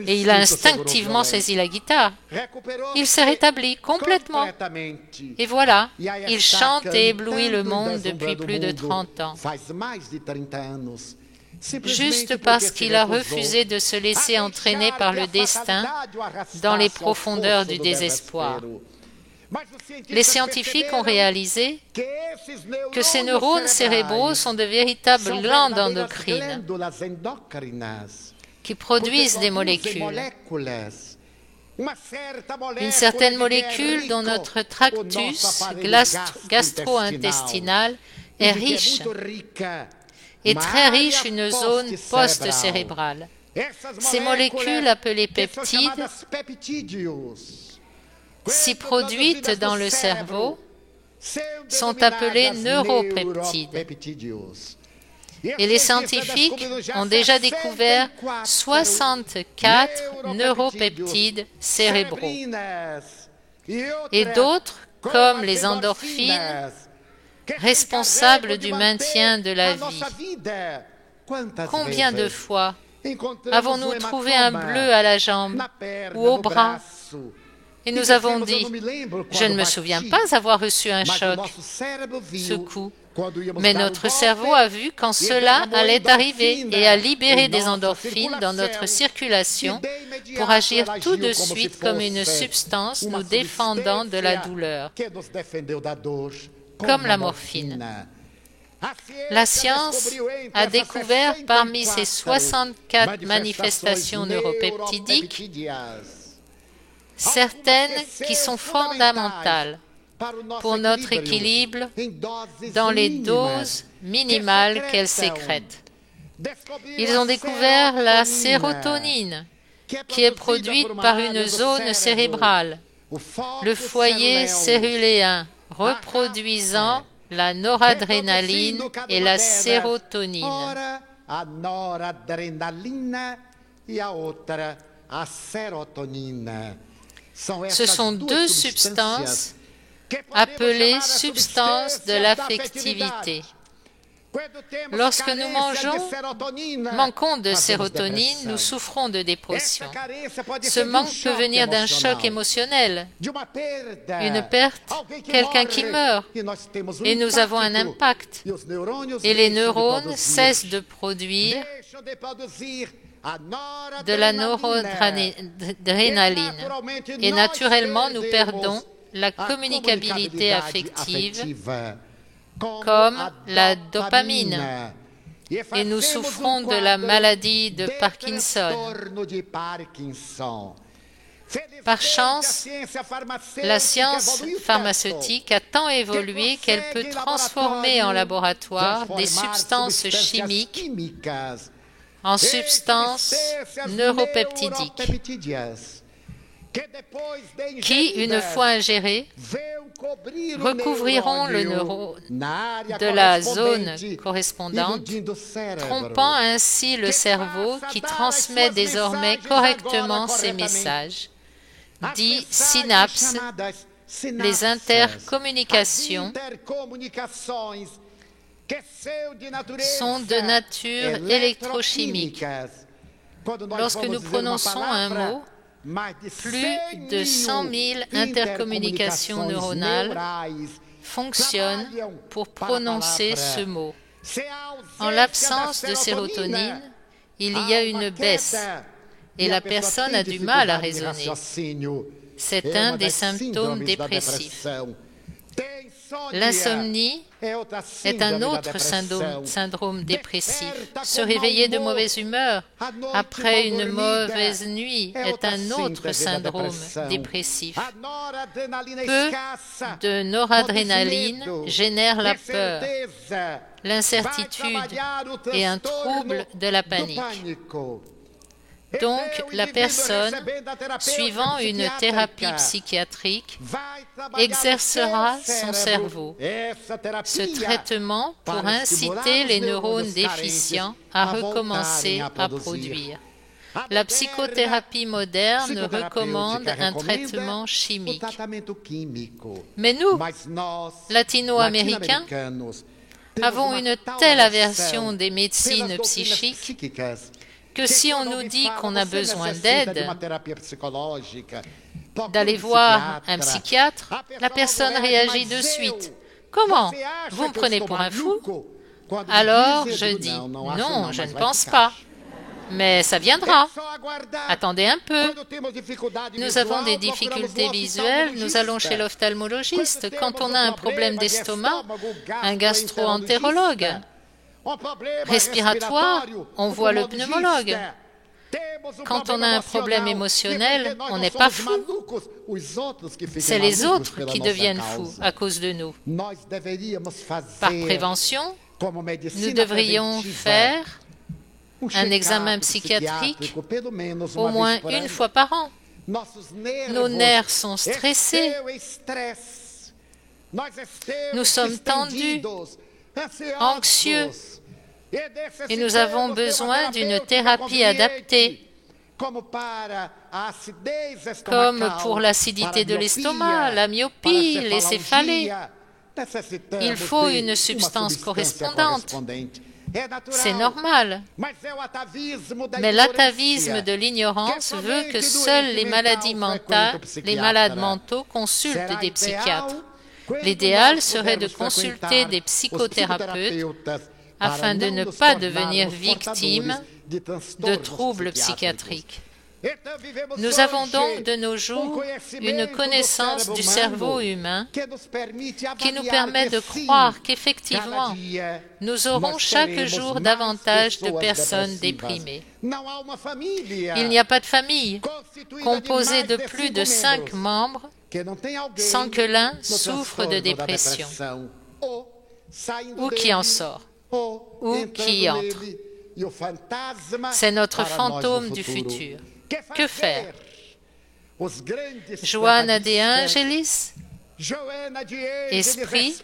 Et il a instinctivement saisi la guitare. Il s'est rétabli complètement. Et voilà, il chante et éblouit le monde depuis plus de 30 ans. Juste parce qu'il a refusé de se laisser entraîner par le destin dans les profondeurs du désespoir. Les scientifiques ont réalisé que ces neurones cérébraux sont de véritables glandes endocrines qui produisent des molécules. Une certaine molécule dont notre tractus gastro-intestinal est riche, et très riche une zone post-cérébrale. Ces molécules appelées peptides, si produites dans le cerveau, sont appelées neuropeptides. Et les scientifiques ont déjà découvert 64 neuropeptides cérébraux. Et d'autres, comme les endorphines, responsables du maintien de la vie. Combien de fois avons-nous trouvé un bleu à la jambe ou au bras et nous avons dit « Je ne me souviens pas avoir reçu un choc, ce coup ». Mais notre cerveau a vu quand cela allait arriver et a libéré des endorphines dans notre circulation pour agir tout de suite comme une substance nous défendant de la douleur, comme la morphine. La science a découvert parmi ces 64 manifestations neuropeptidiques certaines qui sont fondamentales pour notre équilibre dans les doses minimales qu'elles sécrètent. Ils ont découvert la sérotonine, qui est produite par une zone cérébrale, le foyer céruléen, reproduisant la noradrénaline et la sérotonine. Ce sont deux substances appelées substances de l'affectivité. Lorsque nous manquons de sérotonine, nous souffrons de dépression. Ce manque peut venir d'un choc émotionnel, une perte, quelqu'un qui meurt, et nous avons un impact. Et les neurones cessent de produire de la noradrénaline. Et naturellement, nous perdons la communicabilité affective, comme la dopamine, et nous souffrons de la maladie de Parkinson. Par chance, la science pharmaceutique a tant évolué qu'elle peut transformer en laboratoire des substances chimiques en substances neuropeptidiques qui, une fois ingérées, recouvriront le neurone de la zone correspondante, trompant ainsi le cerveau qui transmet désormais correctement ces messages, dits synapses, les intercommunications sont de nature électrochimique. Lorsque nous prononçons un mot, plus de 100 000 intercommunications neuronales fonctionnent pour prononcer ce mot. En l'absence de sérotonine, il y a une baisse et la personne a du mal à raisonner. C'est un des symptômes dépressifs. L'insomnie est un autre syndrome dépressif. Se réveiller de mauvaise humeur après une mauvaise nuit est un autre syndrome dépressif. Peu de noradrénaline génère la peur, l'incertitude et un trouble de la panique. Donc, la personne, suivant une thérapie psychiatrique, exercera son cerveau. Ce traitement pour inciter les neurones déficients à recommencer à produire. La psychothérapie moderne recommande un traitement chimique. Mais nous, latino-américains, avons une telle aversion des médecines psychiques que si on nous dit qu'on a besoin d'aide, d'aller voir un psychiatre, la personne réagit de suite. Comment? Vous me prenez pour un fou? Alors je dis, non, je ne pense pas. Mais ça viendra. Attendez un peu. Nous avons des difficultés visuelles, nous allons chez l'ophtalmologiste. Quand on a un problème d'estomac, un gastro-entérologue. Respiratoire, on voit le pneumologue. Quand on a un problème émotionnel, on n'est pas fou. C'est les autres qui deviennent fous à cause de nous. Par prévention, nous devrions faire un examen psychiatrique au moins une fois par an. Nos nerfs sont stressés. Nous sommes tendus, anxieux, et nous avons besoin d'une thérapie adaptée, comme pour l'acidité de l'estomac, la myopie, les céphalées. Il faut une substance correspondante. C'est normal. Mais l'atavisme de l'ignorance veut que seuls les maladies mentales, les malades mentaux consultent des psychiatres. L'idéal serait de consulter des psychothérapeutes afin de ne pas devenir victime de troubles psychiatriques. Nous avons donc de nos jours une connaissance du cerveau humain qui nous permet de croire qu'effectivement, nous aurons chaque jour davantage de personnes déprimées. Il n'y a pas de famille composée de plus de 5 membres sans que l'un souffre de dépression, ou qui en sort, ou qui y entre. C'est notre fantôme du futur. Que faire? Joanna de Angelis, Esprit,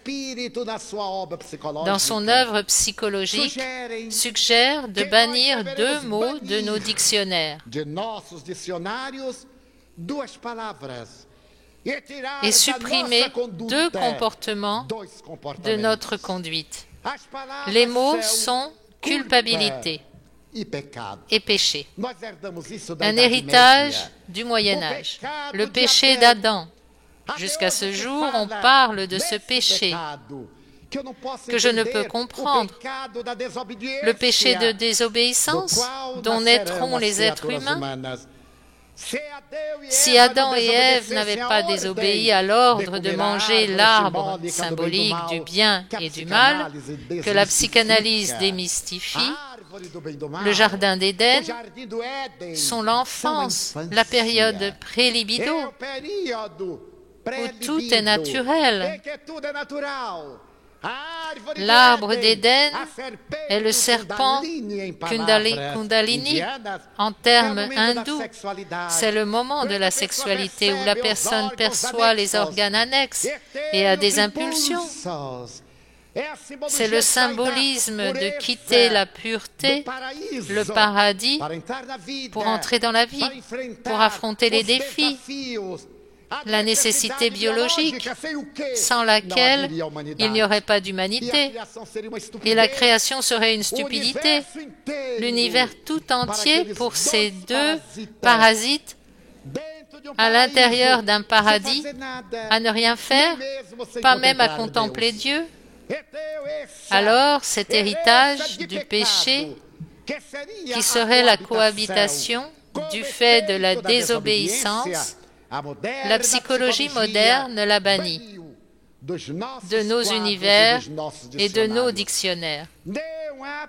dans son œuvre psychologique, suggère de bannir 2 mots de nos dictionnaires et supprimer 2 comportements de notre conduite. Les mots sont culpabilité et péché. Un héritage du Moyen-Âge. Le péché d'Adam. Jusqu'à ce jour, on parle de ce péché que je ne peux comprendre. Le péché de désobéissance dont naîtront les êtres humains. Si Adam et Ève n'avaient pas désobéi à l'ordre de manger l'arbre symbolique du bien et du mal, que la psychanalyse démystifie, le jardin d'Éden sont l'enfance, la période pré-libido, où tout est naturel. L'arbre d'Éden est le serpent Kundalini en termes hindous. C'est le moment de la sexualité où la personne perçoit les organes annexes et a des impulsions. C'est le symbolisme de quitter la pureté, le paradis, pour entrer dans la vie, pour affronter les défis. La nécessité biologique, sans laquelle il n'y aurait pas d'humanité, et la création serait une stupidité. L'univers tout entier pour ces 2 parasites à l'intérieur d'un paradis, à ne rien faire, pas même à contempler Dieu. Alors cet héritage du péché, qui serait la cohabitation du fait de la désobéissance, la psychologie moderne l'a banni de nos univers et de nos dictionnaires.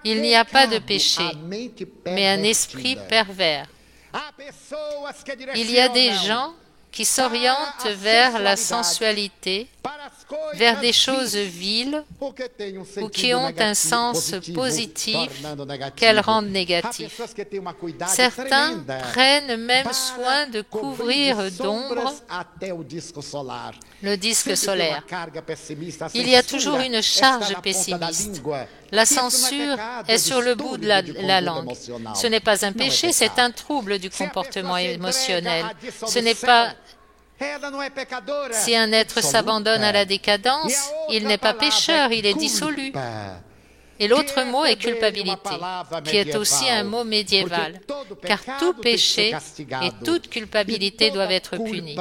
Il n'y a pas de péché, mais un esprit pervers. Il y a des gens qui s'orientent vers la sensualité, vers des choses viles ou qui ont un sens positif qu'elles rendent négatif. Certains prennent même soin de couvrir d'ombre le disque solaire. Il y a toujours une charge pessimiste. La censure est sur le bout de la langue. Ce n'est pas un péché, c'est un trouble du comportement émotionnel. Ce n'est pas... Si un être s'abandonne à la décadence, il n'est pas pécheur, il est dissolu. Et l'autre mot est culpabilité, qui est aussi un mot médiéval, car tout péché et toute culpabilité doivent être punis.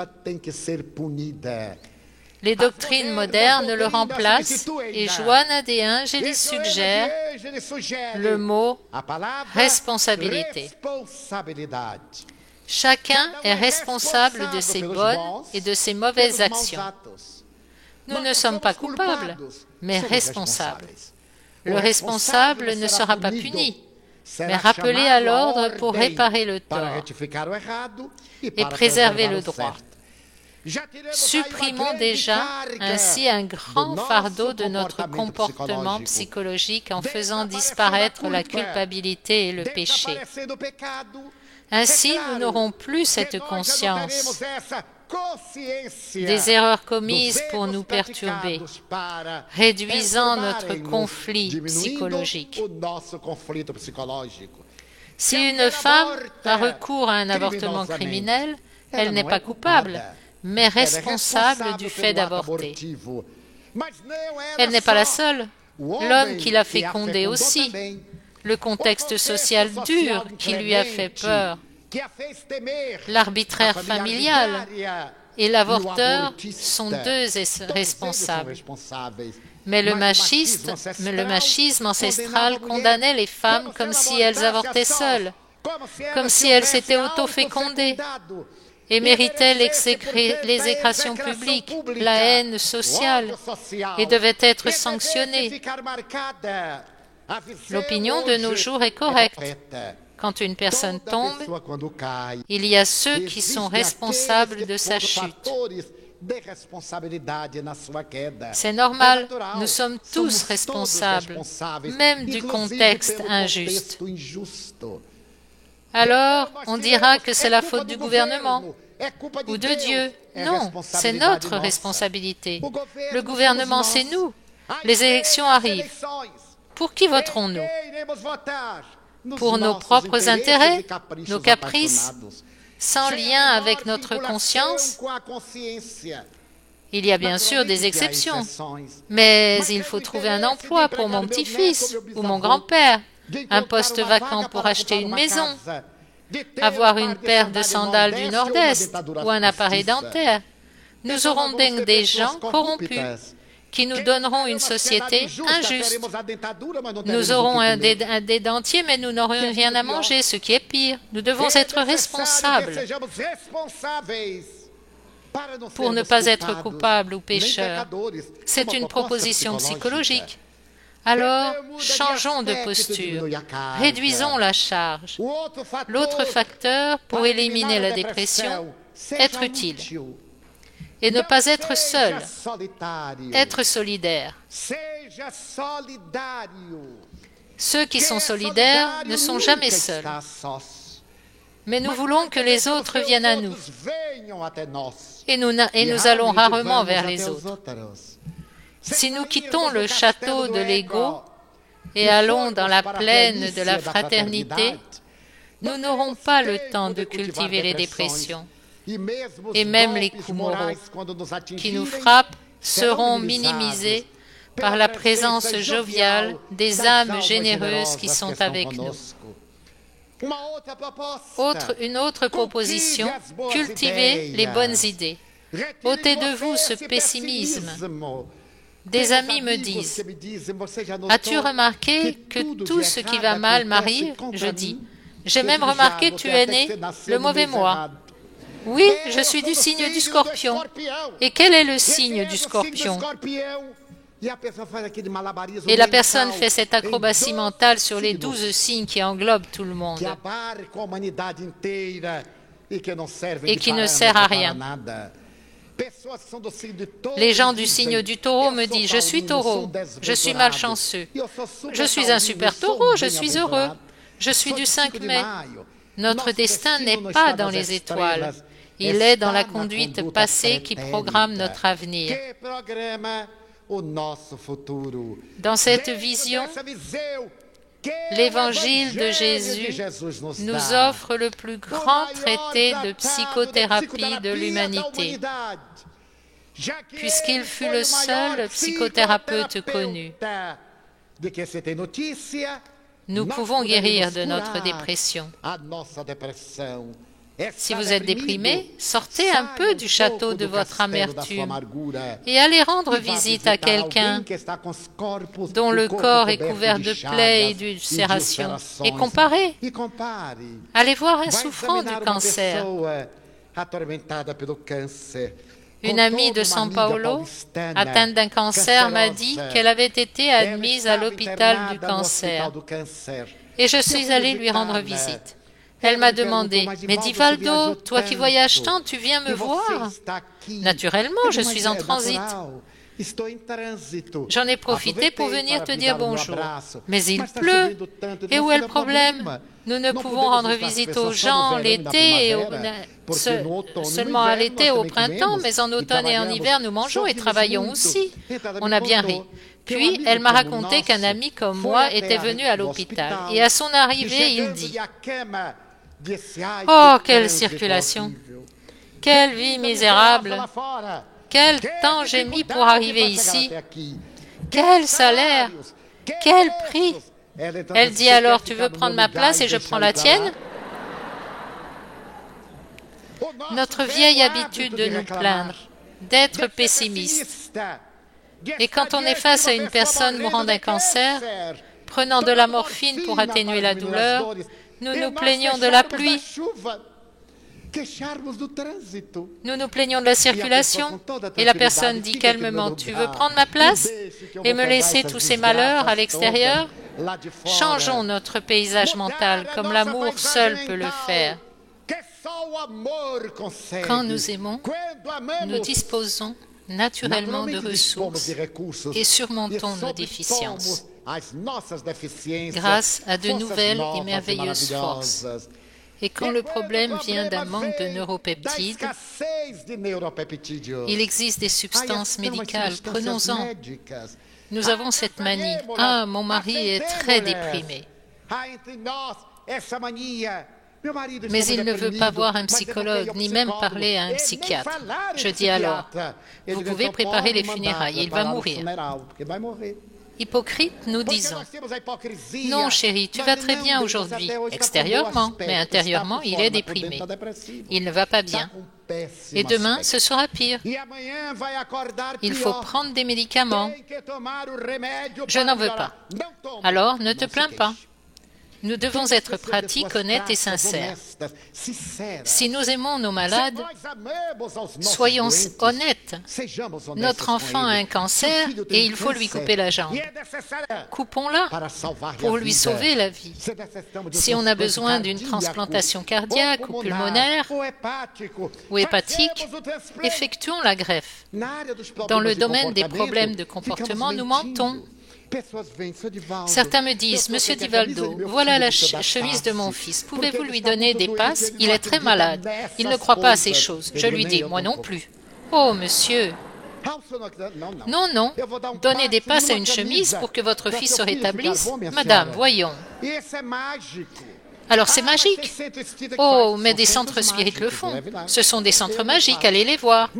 Les doctrines modernes le remplacent et Joanna de Angelis suggère le mot responsabilité. Chacun est responsable de ses bonnes et de ses mauvaises actions. Nous ne sommes pas coupables, mais responsables. Le responsable ne sera pas puni, mais rappelé à l'ordre pour réparer le tort et préserver le droit. Supprimons déjà ainsi un grand fardeau de notre comportement psychologique en faisant disparaître la culpabilité et le péché. Ainsi, nous n'aurons plus cette conscience des erreurs commises pour nous perturber, réduisant notre conflit psychologique. Si une femme a recours à un avortement criminel, elle n'est pas coupable, mais responsable du fait d'avorter. Elle n'est pas la seule. L'homme qui l'a fécondée aussi. Le contexte social dur qui lui a fait peur, l'arbitraire familial et l'avorteur sont 2 responsables. Mais le machisme ancestral condamnait les femmes comme si elles avortaient seules, comme si elles s'étaient auto-fécondées et méritaient l'exécration publique, la haine sociale et devaient être sanctionnées. L'opinion de nos jours est correcte. Quand une personne tombe, il y a ceux qui sont responsables de sa chute C'est normal, nous sommes tous responsables, même du contexte injuste. Alors, on dira que c'est la faute du gouvernement ou de Dieu. Non, c'est notre responsabilité. Le gouvernement, c'est nous. Les élections arrivent. Pour qui voterons-nous? Pour nos propres intérêts, nos caprices, sans lien avec notre conscience? Il y a bien sûr des exceptions, mais il faut trouver un emploi pour mon petit-fils ou mon grand-père, un poste vacant pour acheter une maison, avoir une paire de sandales du Nord-Est ou un appareil dentaire. Nous aurons donc des gens corrompus qui nous donneront une société injuste. Nous aurons des dentiers, mais nous n'aurons rien à manger, ce qui est pire. Nous devons être responsables pour ne pas être coupables ou pécheurs. C'est une proposition psychologique. Alors, changeons de posture, réduisons la charge. L'autre facteur pour éliminer la dépression, être utile. Et ne pas être seul, être solidaire. Ceux qui sont solidaires ne sont jamais seuls. Mais nous voulons que les autres viennent à nous. Et nous allons rarement vers les autres. Si nous quittons le château de l'ego et allons dans la plaine de la fraternité, nous n'aurons pas le temps de cultiver les dépressions. Et même les coups moraux qui nous frappent seront minimisés par la présence joviale des âmes généreuses qui sont avec nous. Une autre proposition, cultivez les bonnes idées. Ôtez de vous ce pessimisme. Des amis me disent, « As-tu remarqué que tout ce qui va mal m'arrive ?» Je dis, « J'ai même remarqué que tu es né le mauvais mois. » Oui, je suis du signe du Scorpion. Et quel est le signe du Scorpion? Et la personne fait cette acrobatie mentale sur les 12 signes qui englobent tout le monde et qui ne sert à rien. Les gens du signe du Taureau me disent « Je suis Taureau, je suis malchanceux. Je suis un super Taureau, je suis heureux. Je suis du 5 mai. » Notre destin n'est pas dans les étoiles. Il est dans la conduite passée qui programme notre avenir. Dans cette vision, l'Évangile de Jésus nous offre le plus grand traité de psychothérapie de l'humanité, puisqu'il fut le seul psychothérapeute connu. Nous pouvons guérir de notre dépression. Si vous êtes déprimé, sortez un peu du château de votre amertume et allez rendre visite à quelqu'un dont le corps est couvert de plaies et d'ulcérations et comparez. Allez voir un souffrant du cancer. Une amie de São Paulo, atteinte d'un cancer, m'a dit qu'elle avait été admise à l'hôpital du cancer. Et je suis allée lui rendre visite. Elle m'a demandé, « Mais Divaldo, toi qui voyages tant, tu viens me voir ?» Naturellement, je suis en transit. J'en ai profité pour venir te dire bonjour. Mais il pleut. Et où est le problème? Nous ne pouvons rendre visite aux gens l'été, seulement à l'été et au printemps, mais en automne et en hiver, nous mangeons et travaillons aussi. On a bien ri. Puis, elle m'a raconté qu'un ami comme moi était venu à l'hôpital. Et à son arrivée, il dit, « Oh, quelle circulation! Quelle vie misérable! Quel temps j'ai mis pour arriver ici! Quel salaire! Quel prix! » Elle dit alors, « Tu veux prendre ma place et je prends la tienne ?» Notre vieille habitude de nous plaindre, d'être pessimiste. Et quand on est face à une personne mourant d'un cancer, prenant de la morphine pour atténuer la douleur, nous nous plaignons de la pluie. Nous nous plaignons de la circulation et la personne dit calmement « Tu veux prendre ma place et me laisser tous ces malheurs à l'extérieur ?» Changeons notre paysage mental comme l'amour seul peut le faire. Quand nous aimons, nous disposons naturellement de ressources et surmontons nos déficiences grâce à de nouvelles et merveilleuses forces. Et quand le problème vient d'un manque de neuropeptides, il existe des substances médicales. Prenons-en. Nous avons cette manie. Ah, mon mari est très déprimé. Mais il ne veut pas voir un psychologue, ni même parler à un psychiatre. Je dis alors, vous pouvez préparer les funérailles, il va mourir. Hypocrite, nous disons, non chérie, tu vas très bien aujourd'hui, extérieurement, mais intérieurement, il est déprimé. Il ne va pas bien. Et demain, ce sera pire. Il faut prendre des médicaments. Je n'en veux pas. Alors, ne te plains pas. Nous devons être pratiques, honnêtes et sincères. Si nous aimons nos malades, soyons honnêtes. Notre enfant a un cancer et il faut lui couper la jambe. Coupons-la pour lui sauver la vie. Si on a besoin d'une transplantation cardiaque ou pulmonaire ou hépatique, effectuons la greffe. Dans le domaine des problèmes de comportement, nous mentons. Certains me disent, Monsieur Divaldo, voilà la chemise de mon fils. Pouvez-vous lui donner des passes? Il est très malade. Il ne croit pas à ces choses. Je lui dis, moi non plus. Oh, monsieur. Non, non. Donnez des passes à une chemise pour que votre fils se rétablisse. Madame, voyons. Alors c'est magique. Oh, mais des centres spirites le font. Ce sont des centres magiques, allez les voir.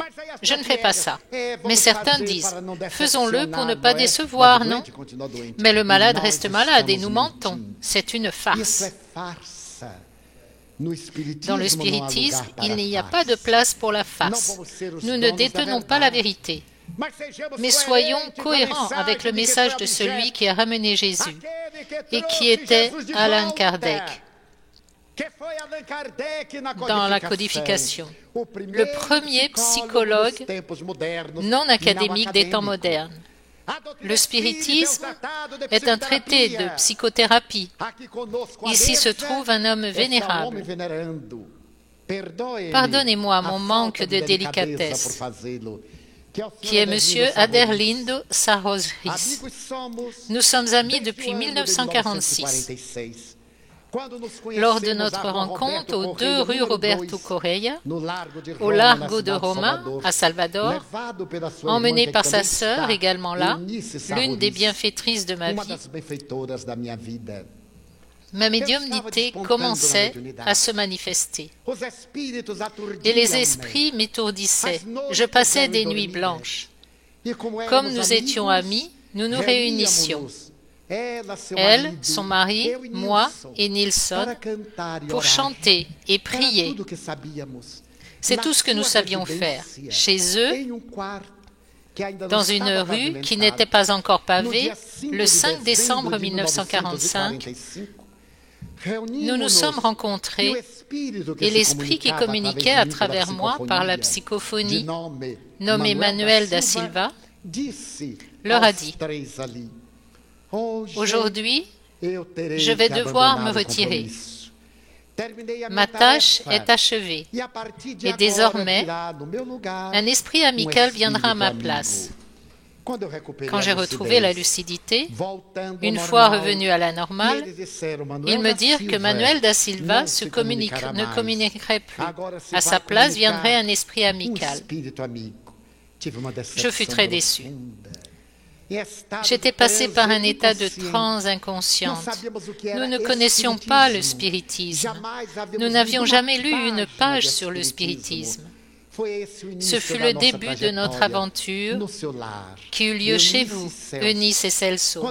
Je ne fais pas ça. Mais certains disent, faisons-le pour ne pas décevoir, non? Mais le malade reste malade et nous mentons. C'est une farce. Dans le spiritisme, il n'y a pas de place pour la farce. Nous ne détenons pas la vérité. Mais soyons cohérents avec le message de celui qui a ramené Jésus et qui était Allan Kardec. Dans la codification, le premier psychologue non académique des temps modernes. Le spiritisme est un traité de psychothérapie. Ici se trouve un homme vénérable. Pardonnez-moi mon manque de délicatesse, qui est Monsieur Aderlindo Sarrosris. Nous sommes amis depuis 1946. Lors de notre rencontre aux 2 rue Roberto Correia, au Largo de Roma, à Salvador, emmené par sa sœur, également là, l'une des bienfaitrices de ma vie, ma médiumnité commençait à se manifester. Et les esprits m'étourdissaient. Je passais des nuits blanches. Comme nous étions amis, nous nous réunissions. Elle, son mari, moi et Nilsson, pour chanter et prier. C'est tout ce que nous savions faire. Chez eux, dans une rue qui n'était pas encore pavée, le 5 décembre 1945, nous nous sommes rencontrés et l'esprit qui communiquait à travers moi par la psychophonie, nommé Manuel da Silva, leur a dit: aujourd'hui, je vais devoir me retirer. Ma tâche est achevée et désormais, un esprit amical viendra à ma place. Quand j'ai retrouvé la lucidité, une fois revenu à la normale, ils me dirent que Manuel da Silva ne communiquerait plus. À sa place viendrait un esprit amical. Je fus très déçu. J'étais passé par un état de transe inconsciente. Nous ne connaissions pas le spiritisme. Nous n'avions jamais lu une page sur le spiritisme. Ce fut le début de notre aventure qui eut lieu chez vous, Eunice et Celso.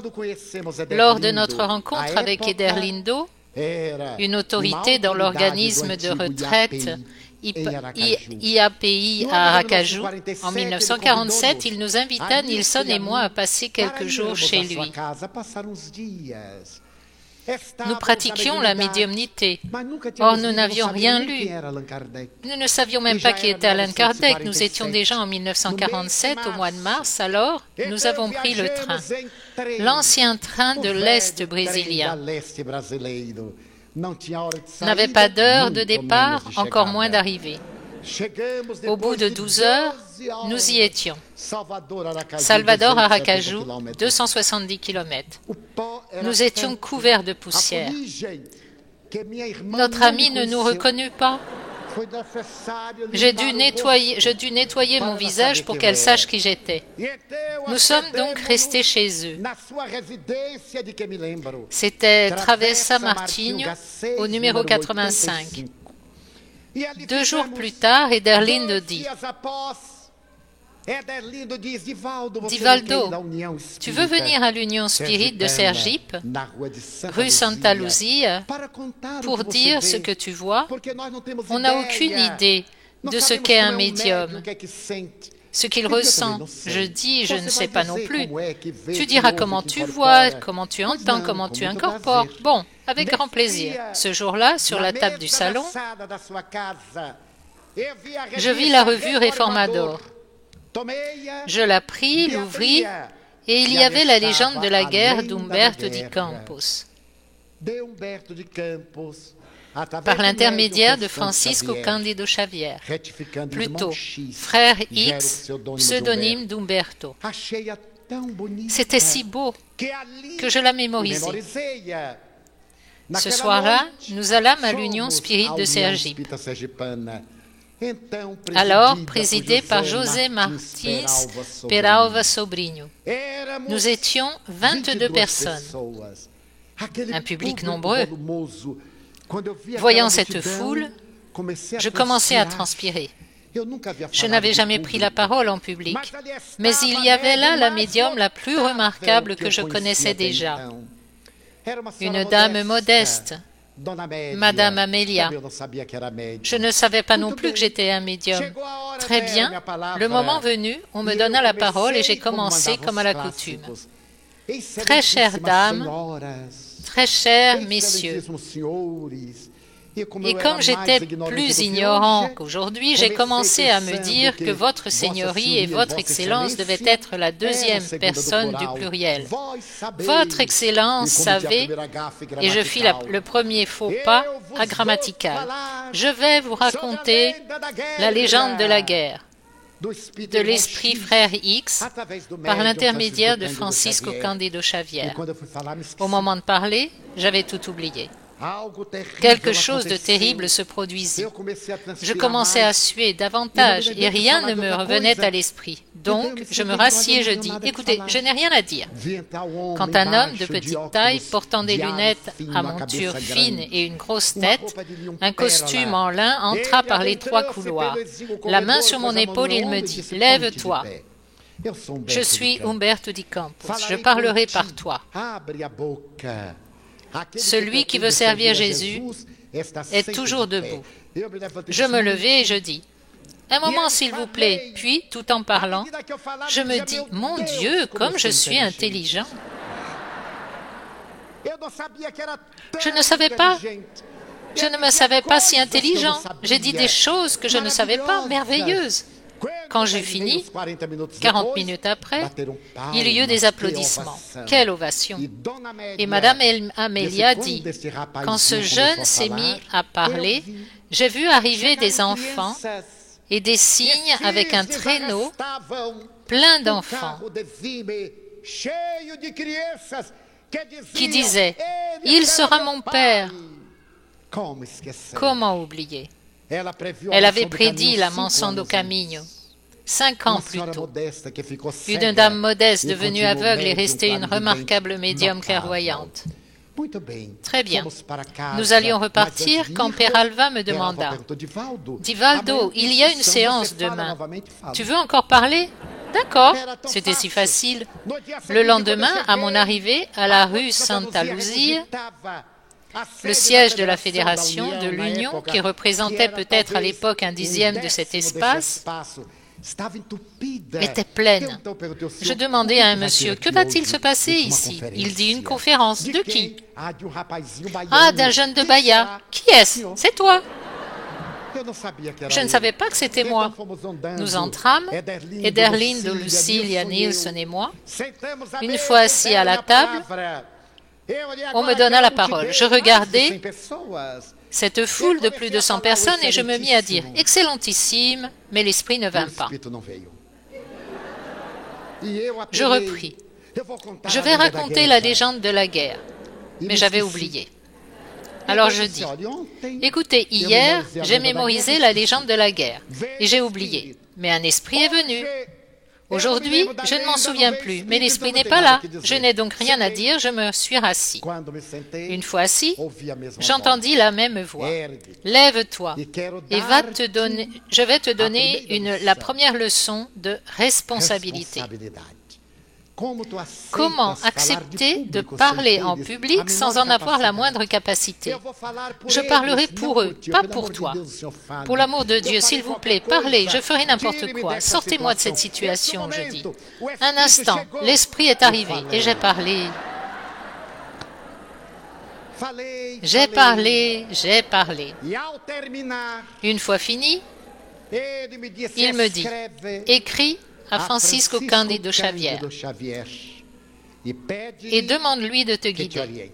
Lors de notre rencontre avec Ederlindo, une autorité dans l'organisme de retraite IAPI à Aracaju, en 1947, il nous invita, Nilsson et moi, à passer quelques jours chez lui. Nous pratiquions la médiumnité. Or, nous n'avions rien lu. Nous ne savions même pas qui était Allan Kardec. Nous étions déjà en 1947, au mois de mars, alors nous avons pris le train. L'ancien train de l'Est brésilien. n'avait pas d'heure de départ, encore moins d'arrivée. Au bout de 12 heures, nous y étions. Salvador Aracaju, 270 km. Nous étions couverts de poussière. Notre ami ne nous reconnut pas. Je dû nettoyer mon visage pour qu'elle sache qui j'étais. Nous sommes donc restés chez eux. C'était Travessa Martinho, au numéro 85. 2 jours plus tard, Ederlindo dit: Divaldo, tu veux venir à l'Union Spirit de Sergipe, rue Santa Luzia, pour dire ce que tu vois? On n'a aucune idée de ce qu'est un médium, ce qu'il ressent. Je dis, je ne sais pas non plus. Tu diras comment tu vois, comment tu entends, comment tu incorpores. Bon, avec grand plaisir. Ce jour-là, sur la table du salon, je vis la revue Reformador. Je la pris, l'ouvris, et il y avait la légende de la guerre d'Humberto de Campos, par l'intermédiaire de Francisco Cândido Xavier, plutôt frère X, pseudonyme d'Humberto. C'était si beau que je la mémorisais. Ce soir-là, nous allâmes à l'Union Spirit de Sergipe, alors présidée par José Martins Peralva Sobrinho. Nous étions 22 personnes, un public nombreux. Voyant cette foule, je commençais à transpirer. Je n'avais jamais pris la parole en public, mais il y avait là la médium la plus remarquable que je connaissais déjà. Une dame modeste, Madame Amélia. Je ne savais pas non plus que j'étais un médium. Très bien, le moment venu, on me donna la parole et j'ai commencé comme à la coutume. Très chères dames, très chers messieurs. Et comme j'étais plus ignorant qu'aujourd'hui, j'ai commencé à me dire que votre Seigneurie et votre Excellence devaient être la deuxième personne du pluriel. Votre Excellence savait, et je fis le premier faux pas grammatical. Je vais vous raconter la légende de la guerre, de l'esprit frère X, par l'intermédiaire de Francisco Cândido Xavier. Au moment de parler, j'avais tout oublié. Quelque chose de terrible se produisit. Je commençais à suer davantage et rien ne me revenait à l'esprit. Donc, je me rassis et je dis, « Écoutez, je n'ai rien à dire. » Quand un homme de petite taille, portant des lunettes à monture fine et une grosse tête, un costume en lin, entra par les 3 couloirs. La main sur mon épaule, il me dit, « Lève-toi. Je suis Humberto de Campos. Je parlerai par toi. » Celui qui veut servir Jésus est toujours debout. Je me levai et je dis, « Un moment, s'il vous plaît. » Puis, tout en parlant, je me dis, « Mon Dieu, comme je suis intelligent. » Je ne savais pas. Je ne me savais pas si intelligent. J'ai dit des choses que je ne savais pas, merveilleuses. Quand j'eus fini, 40 minutes après, il y eut des applaudissements. Quelle ovation! Et Madame Amélia dit, « Quand ce jeune s'est mis à parler, j'ai vu arriver des enfants et des cygnes avec un traîneau plein d'enfants qui disaient, « Il sera mon père. » Comment oublier? Elle avait prédit la Mansión do Caminho 5 ans plus tôt. Une dame modeste devenue aveugle est restée une remarquable médium clairvoyante. Très bien. Nous allions repartir quand Peralva me demanda, « Divaldo, il y a une séance demain. Tu veux encore parler? » D'accord, c'était si facile. Le lendemain, à mon arrivée à la rue Santa Luzia, le siège de la Fédération de l'Union, qui représentait peut-être à l'époque 1/10 de cet espace, était pleine. Je demandai à un monsieur, « Que va-t-il se passer ici ?» Il dit, « Une conférence. De qui ?»« Ah, d'un jeune de Bahia. Qui est-ce? C'est toi. » Je ne savais pas que c'était moi. Nous entrâmes, Ederlindo, Lucília, Nilsson et moi. Une fois assis à la table, On me donna la parole. Je regardais cette foule de plus de 100 personnes et je me mis à dire « Excellentissime », mais l'Esprit ne vint pas. Je repris. Je vais raconter la légende de la guerre, mais j'avais oublié. Alors je dis, écoutez, hier, j'ai mémorisé la légende de la guerre, et j'ai oublié, mais un esprit est venu. Aujourd'hui, je ne m'en souviens plus, mais l'esprit n'est pas là. Je n'ai donc rien à dire, je me suis rassis. Une fois assis, j'entendis la même voix. Lève-toi, et je vais te donner la première leçon de responsabilité. Comment accepter de parler en public sans en avoir la moindre capacité? Je parlerai pour eux, pas pour toi. Pour l'amour de Dieu, s'il vous plaît, parlez, je ferai n'importe quoi. Sortez-moi de cette situation, je dis. Un instant, l'Esprit est arrivé et j'ai parlé. J'ai parlé. Une fois fini, il me dit, écris à Francisco Cândido Xavier et demande-lui de te guider.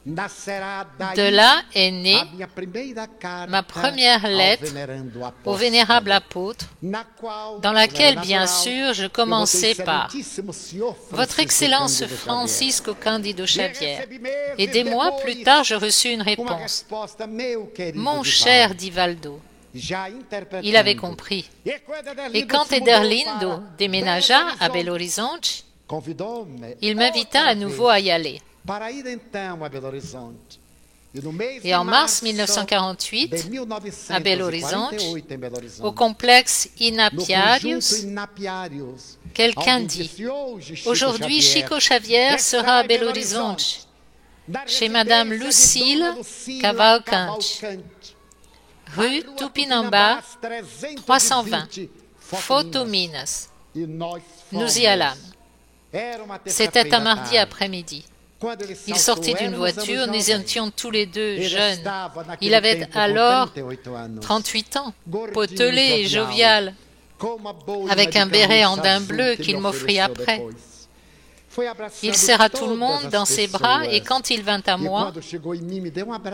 De là est née ma première lettre au vénérable apôtre, dans laquelle, bien sûr, je commençais par « Votre Excellence Francisco Cândido Xavier ». Et des mois plus tard, je reçus une réponse. « Mon cher Divaldo ». Il avait compris. Et quand Ederlindo déménagea à Belo Horizonte, il m'invita à nouveau à y aller. Et en mars 1948, à Belo Horizonte, au complexe Inapiarius, quelqu'un dit « Aujourd'hui, Chico Xavier sera à Belo Horizonte, chez Madame Lucille Cavalcante. Rue Tupinambá, 320, Foto Minas. » Nous y allâmes. C'était un mardi après-midi. Il sortit d'une voiture, nous étions tous les deux jeunes. Il avait alors 38 ans, potelé et jovial, avec un béret en daim bleu qu'il m'offrit après. Il serra tout le monde dans ses bras et quand il vint à moi,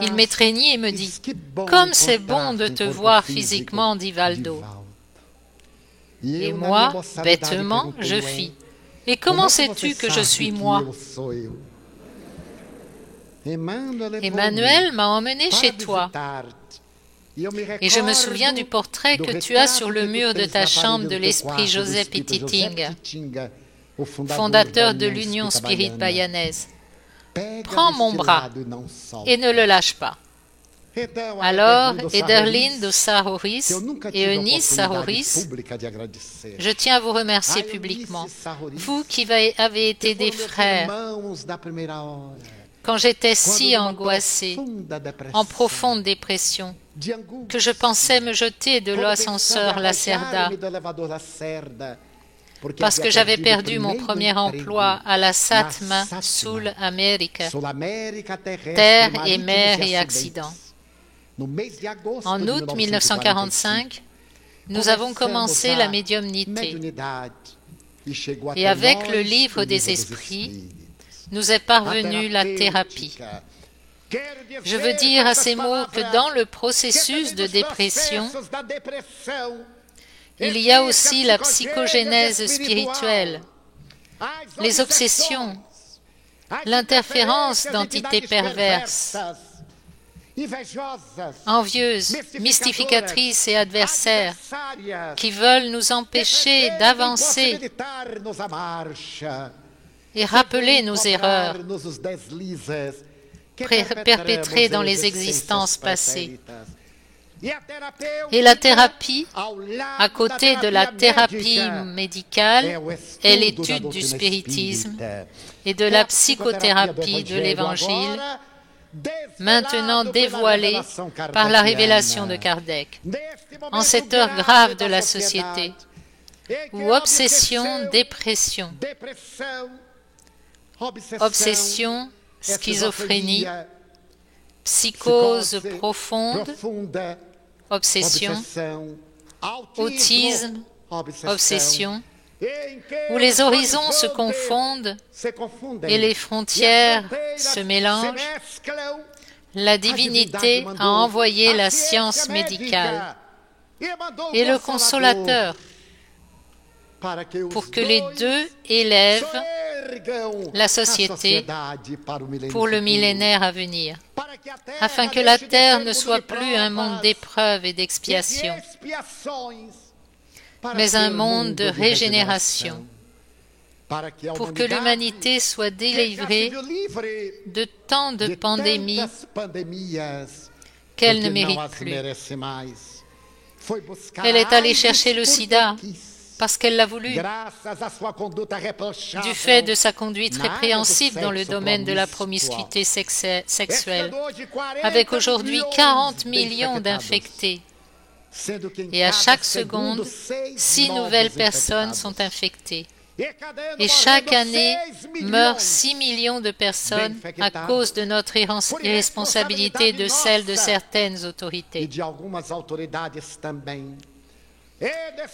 il m'étreignit et me dit « Comme c'est bon de te voir physiquement, Divaldo !» Et moi, bêtement, je fis « Et comment sais-tu que je suis moi ?» Emmanuel m'a emmené chez toi. Et je me souviens du portrait que tu as sur le mur de ta chambre de l'esprit José Pititinga, fondateur de l'Union Spirit Baianaise. Prends mon bras et ne le lâche pas. Alors, Ederlindo Sarroris et Eunice Sarroris, je tiens à vous remercier publiquement, vous qui avez été des frères, quand j'étais si angoissé, en profonde dépression, que je pensais me jeter de l'ascenseur Lacerda, parce que j'avais perdu mon premier emploi à la SATMA Sul América, terre et mer et accident. En août 1945, nous avons commencé la médiumnité et avec le livre des esprits, nous est parvenue la thérapie. Je veux dire à ces mots que dans le processus de dépression, il y a aussi la psychogénèse spirituelle, les obsessions, l'interférence d'entités perverses, envieuses, mystificatrices et adversaires, qui veulent nous empêcher d'avancer et rappeler nos erreurs perpétrées dans les existences passées. Et la thérapie, à côté de la thérapie médicale, est l'étude du spiritisme et de la psychothérapie de l'Évangile, maintenant dévoilée par la révélation de Kardec. En cette heure grave de la société, où obsession, dépression, obsession, schizophrénie, psychose profonde, obsession, autisme, obsession, où les horizons se confondent et les frontières se mélangent, la divinité a envoyé la science médicale et le consolateur pour que les deux élèvent la société pour le millénaire à venir, afin que la terre ne soit plus un monde d'épreuves et d'expiation, mais un monde de régénération, pour que l'humanité soit délivrée de tant de pandémies qu'elle ne mérite plus. Elle est allée chercher le sida parce qu'elle l'a voulu, du fait de sa conduite répréhensible dans le domaine de la promiscuité sexuelle, avec aujourd'hui 40 millions d'infectés. Et à chaque seconde, 6 nouvelles personnes sont infectées. Et chaque année, meurent 6 millions de personnes à cause de notre irresponsabilité et de celle de certaines autorités.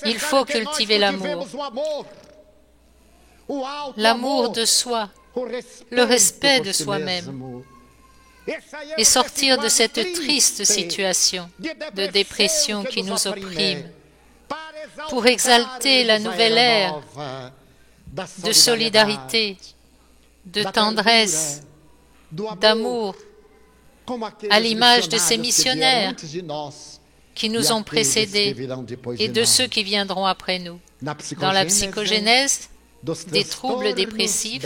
Il faut cultiver l'amour. L'amour de soi, le respect de soi-même, et sortir de cette triste situation de dépression qui nous opprime, pour exalter la nouvelle ère de solidarité, de tendresse, d'amour, à l'image de ces missionnaires qui nous ont précédés et de ceux qui viendront après nous. Dans la psychogénèse des troubles dépressifs,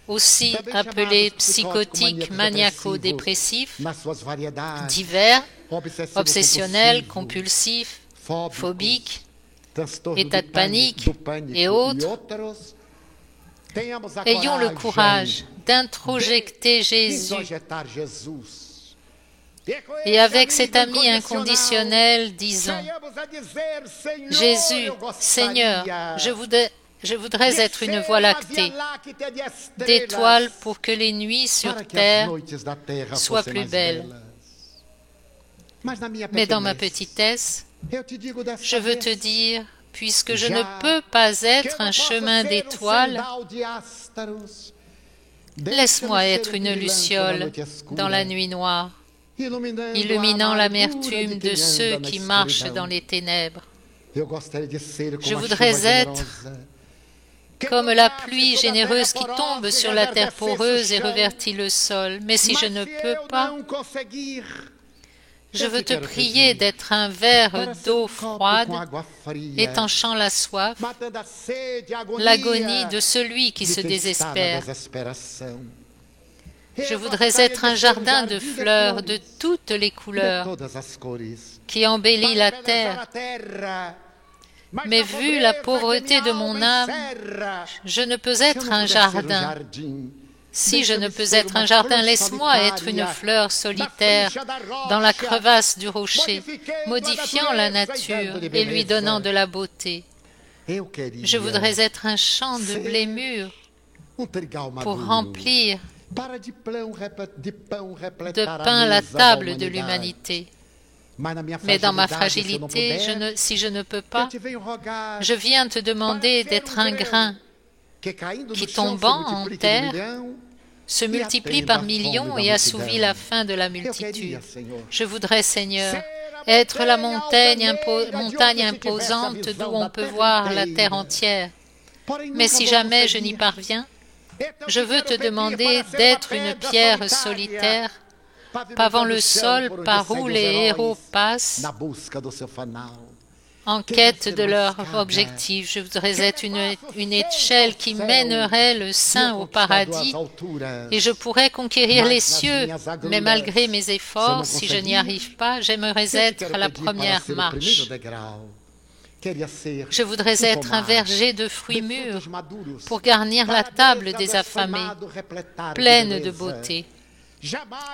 aussi appelés psychotiques maniaco-dépressifs, divers, obsessionnels, compulsifs, phobiques, état de panique et autres, ayons le courage d'introjecter Jésus. Et avec cet ami inconditionnel, disons, Jésus, Seigneur, je voudrais être une voie lactée, d'étoiles pour que les nuits sur terre soient plus belles. Mais dans ma petitesse, je veux te dire, puisque je ne peux pas être un chemin d'étoiles, laisse-moi être une luciole dans la nuit noire, illuminant l'amertume de ceux qui marchent dans les ténèbres. Je voudrais être comme la pluie généreuse qui tombe sur la terre poreuse et revertit le sol. Mais si je ne peux pas, je veux te prier d'être un verre d'eau froide, étanchant la soif, l'agonie de celui qui se désespère. Je voudrais être un jardin de fleurs de toutes les couleurs qui embellit la terre. Mais vu la pauvreté de mon âme, je ne peux être un jardin. Si je ne peux être un jardin, laisse-moi être une fleur solitaire dans la crevasse du rocher, modifiant la nature et lui donnant de la beauté. Je voudrais être un champ de blé mûr pour remplir de pain la table de l'humanité. Mais dans ma fragilité, si je ne peux pas, je viens te demander d'être un grain qui, tombant en terre, se multiplie par millions et assouvit la faim de la multitude. Je voudrais, Seigneur, être la montagne imposante d'où on peut voir la terre entière. Mais si jamais je n'y parviens, je veux te demander d'être une pierre solitaire, pavant le sol par où les héros passent en quête de leur objectif. Je voudrais être une échelle qui mènerait le saint au paradis et je pourrais conquérir les cieux, mais malgré mes efforts, si je n'y arrive pas, j'aimerais être à la première marche. Je voudrais être un verger de fruits mûrs pour garnir la table des affamés, pleine de beauté.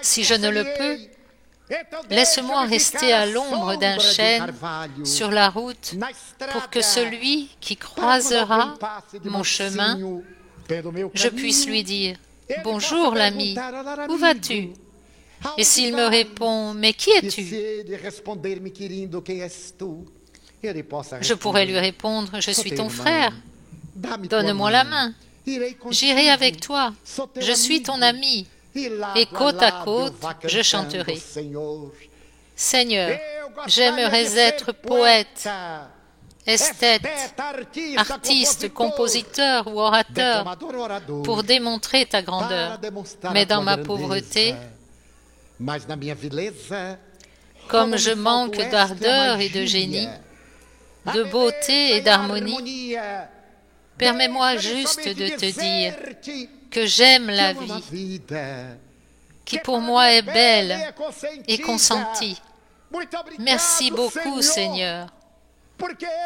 Si je ne le peux, laisse-moi rester à l'ombre d'un chêne sur la route pour que celui qui croisera mon chemin, je puisse lui dire « Bonjour l'ami, où vas-tu » Et s'il me répond « Mais qui es-tu » Je pourrais lui répondre, je suis ton frère, donne-moi la main, j'irai avec toi, je suis ton ami, et côte à côte, je chanterai. Seigneur, j'aimerais être poète, esthète, artiste, compositeur ou orateur pour démontrer ta grandeur. Mais dans ma pauvreté, comme je manque d'ardeur et de génie, de beauté et d'harmonie, permets-moi juste de te dire que j'aime la vie, qui pour moi est belle et consentie. Merci beaucoup, Seigneur,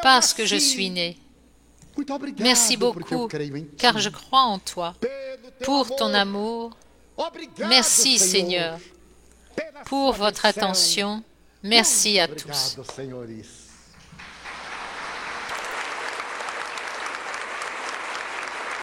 parce que je suis né. Merci beaucoup, car je crois en toi, pour ton amour. Merci, Seigneur, pour votre attention. Merci à tous.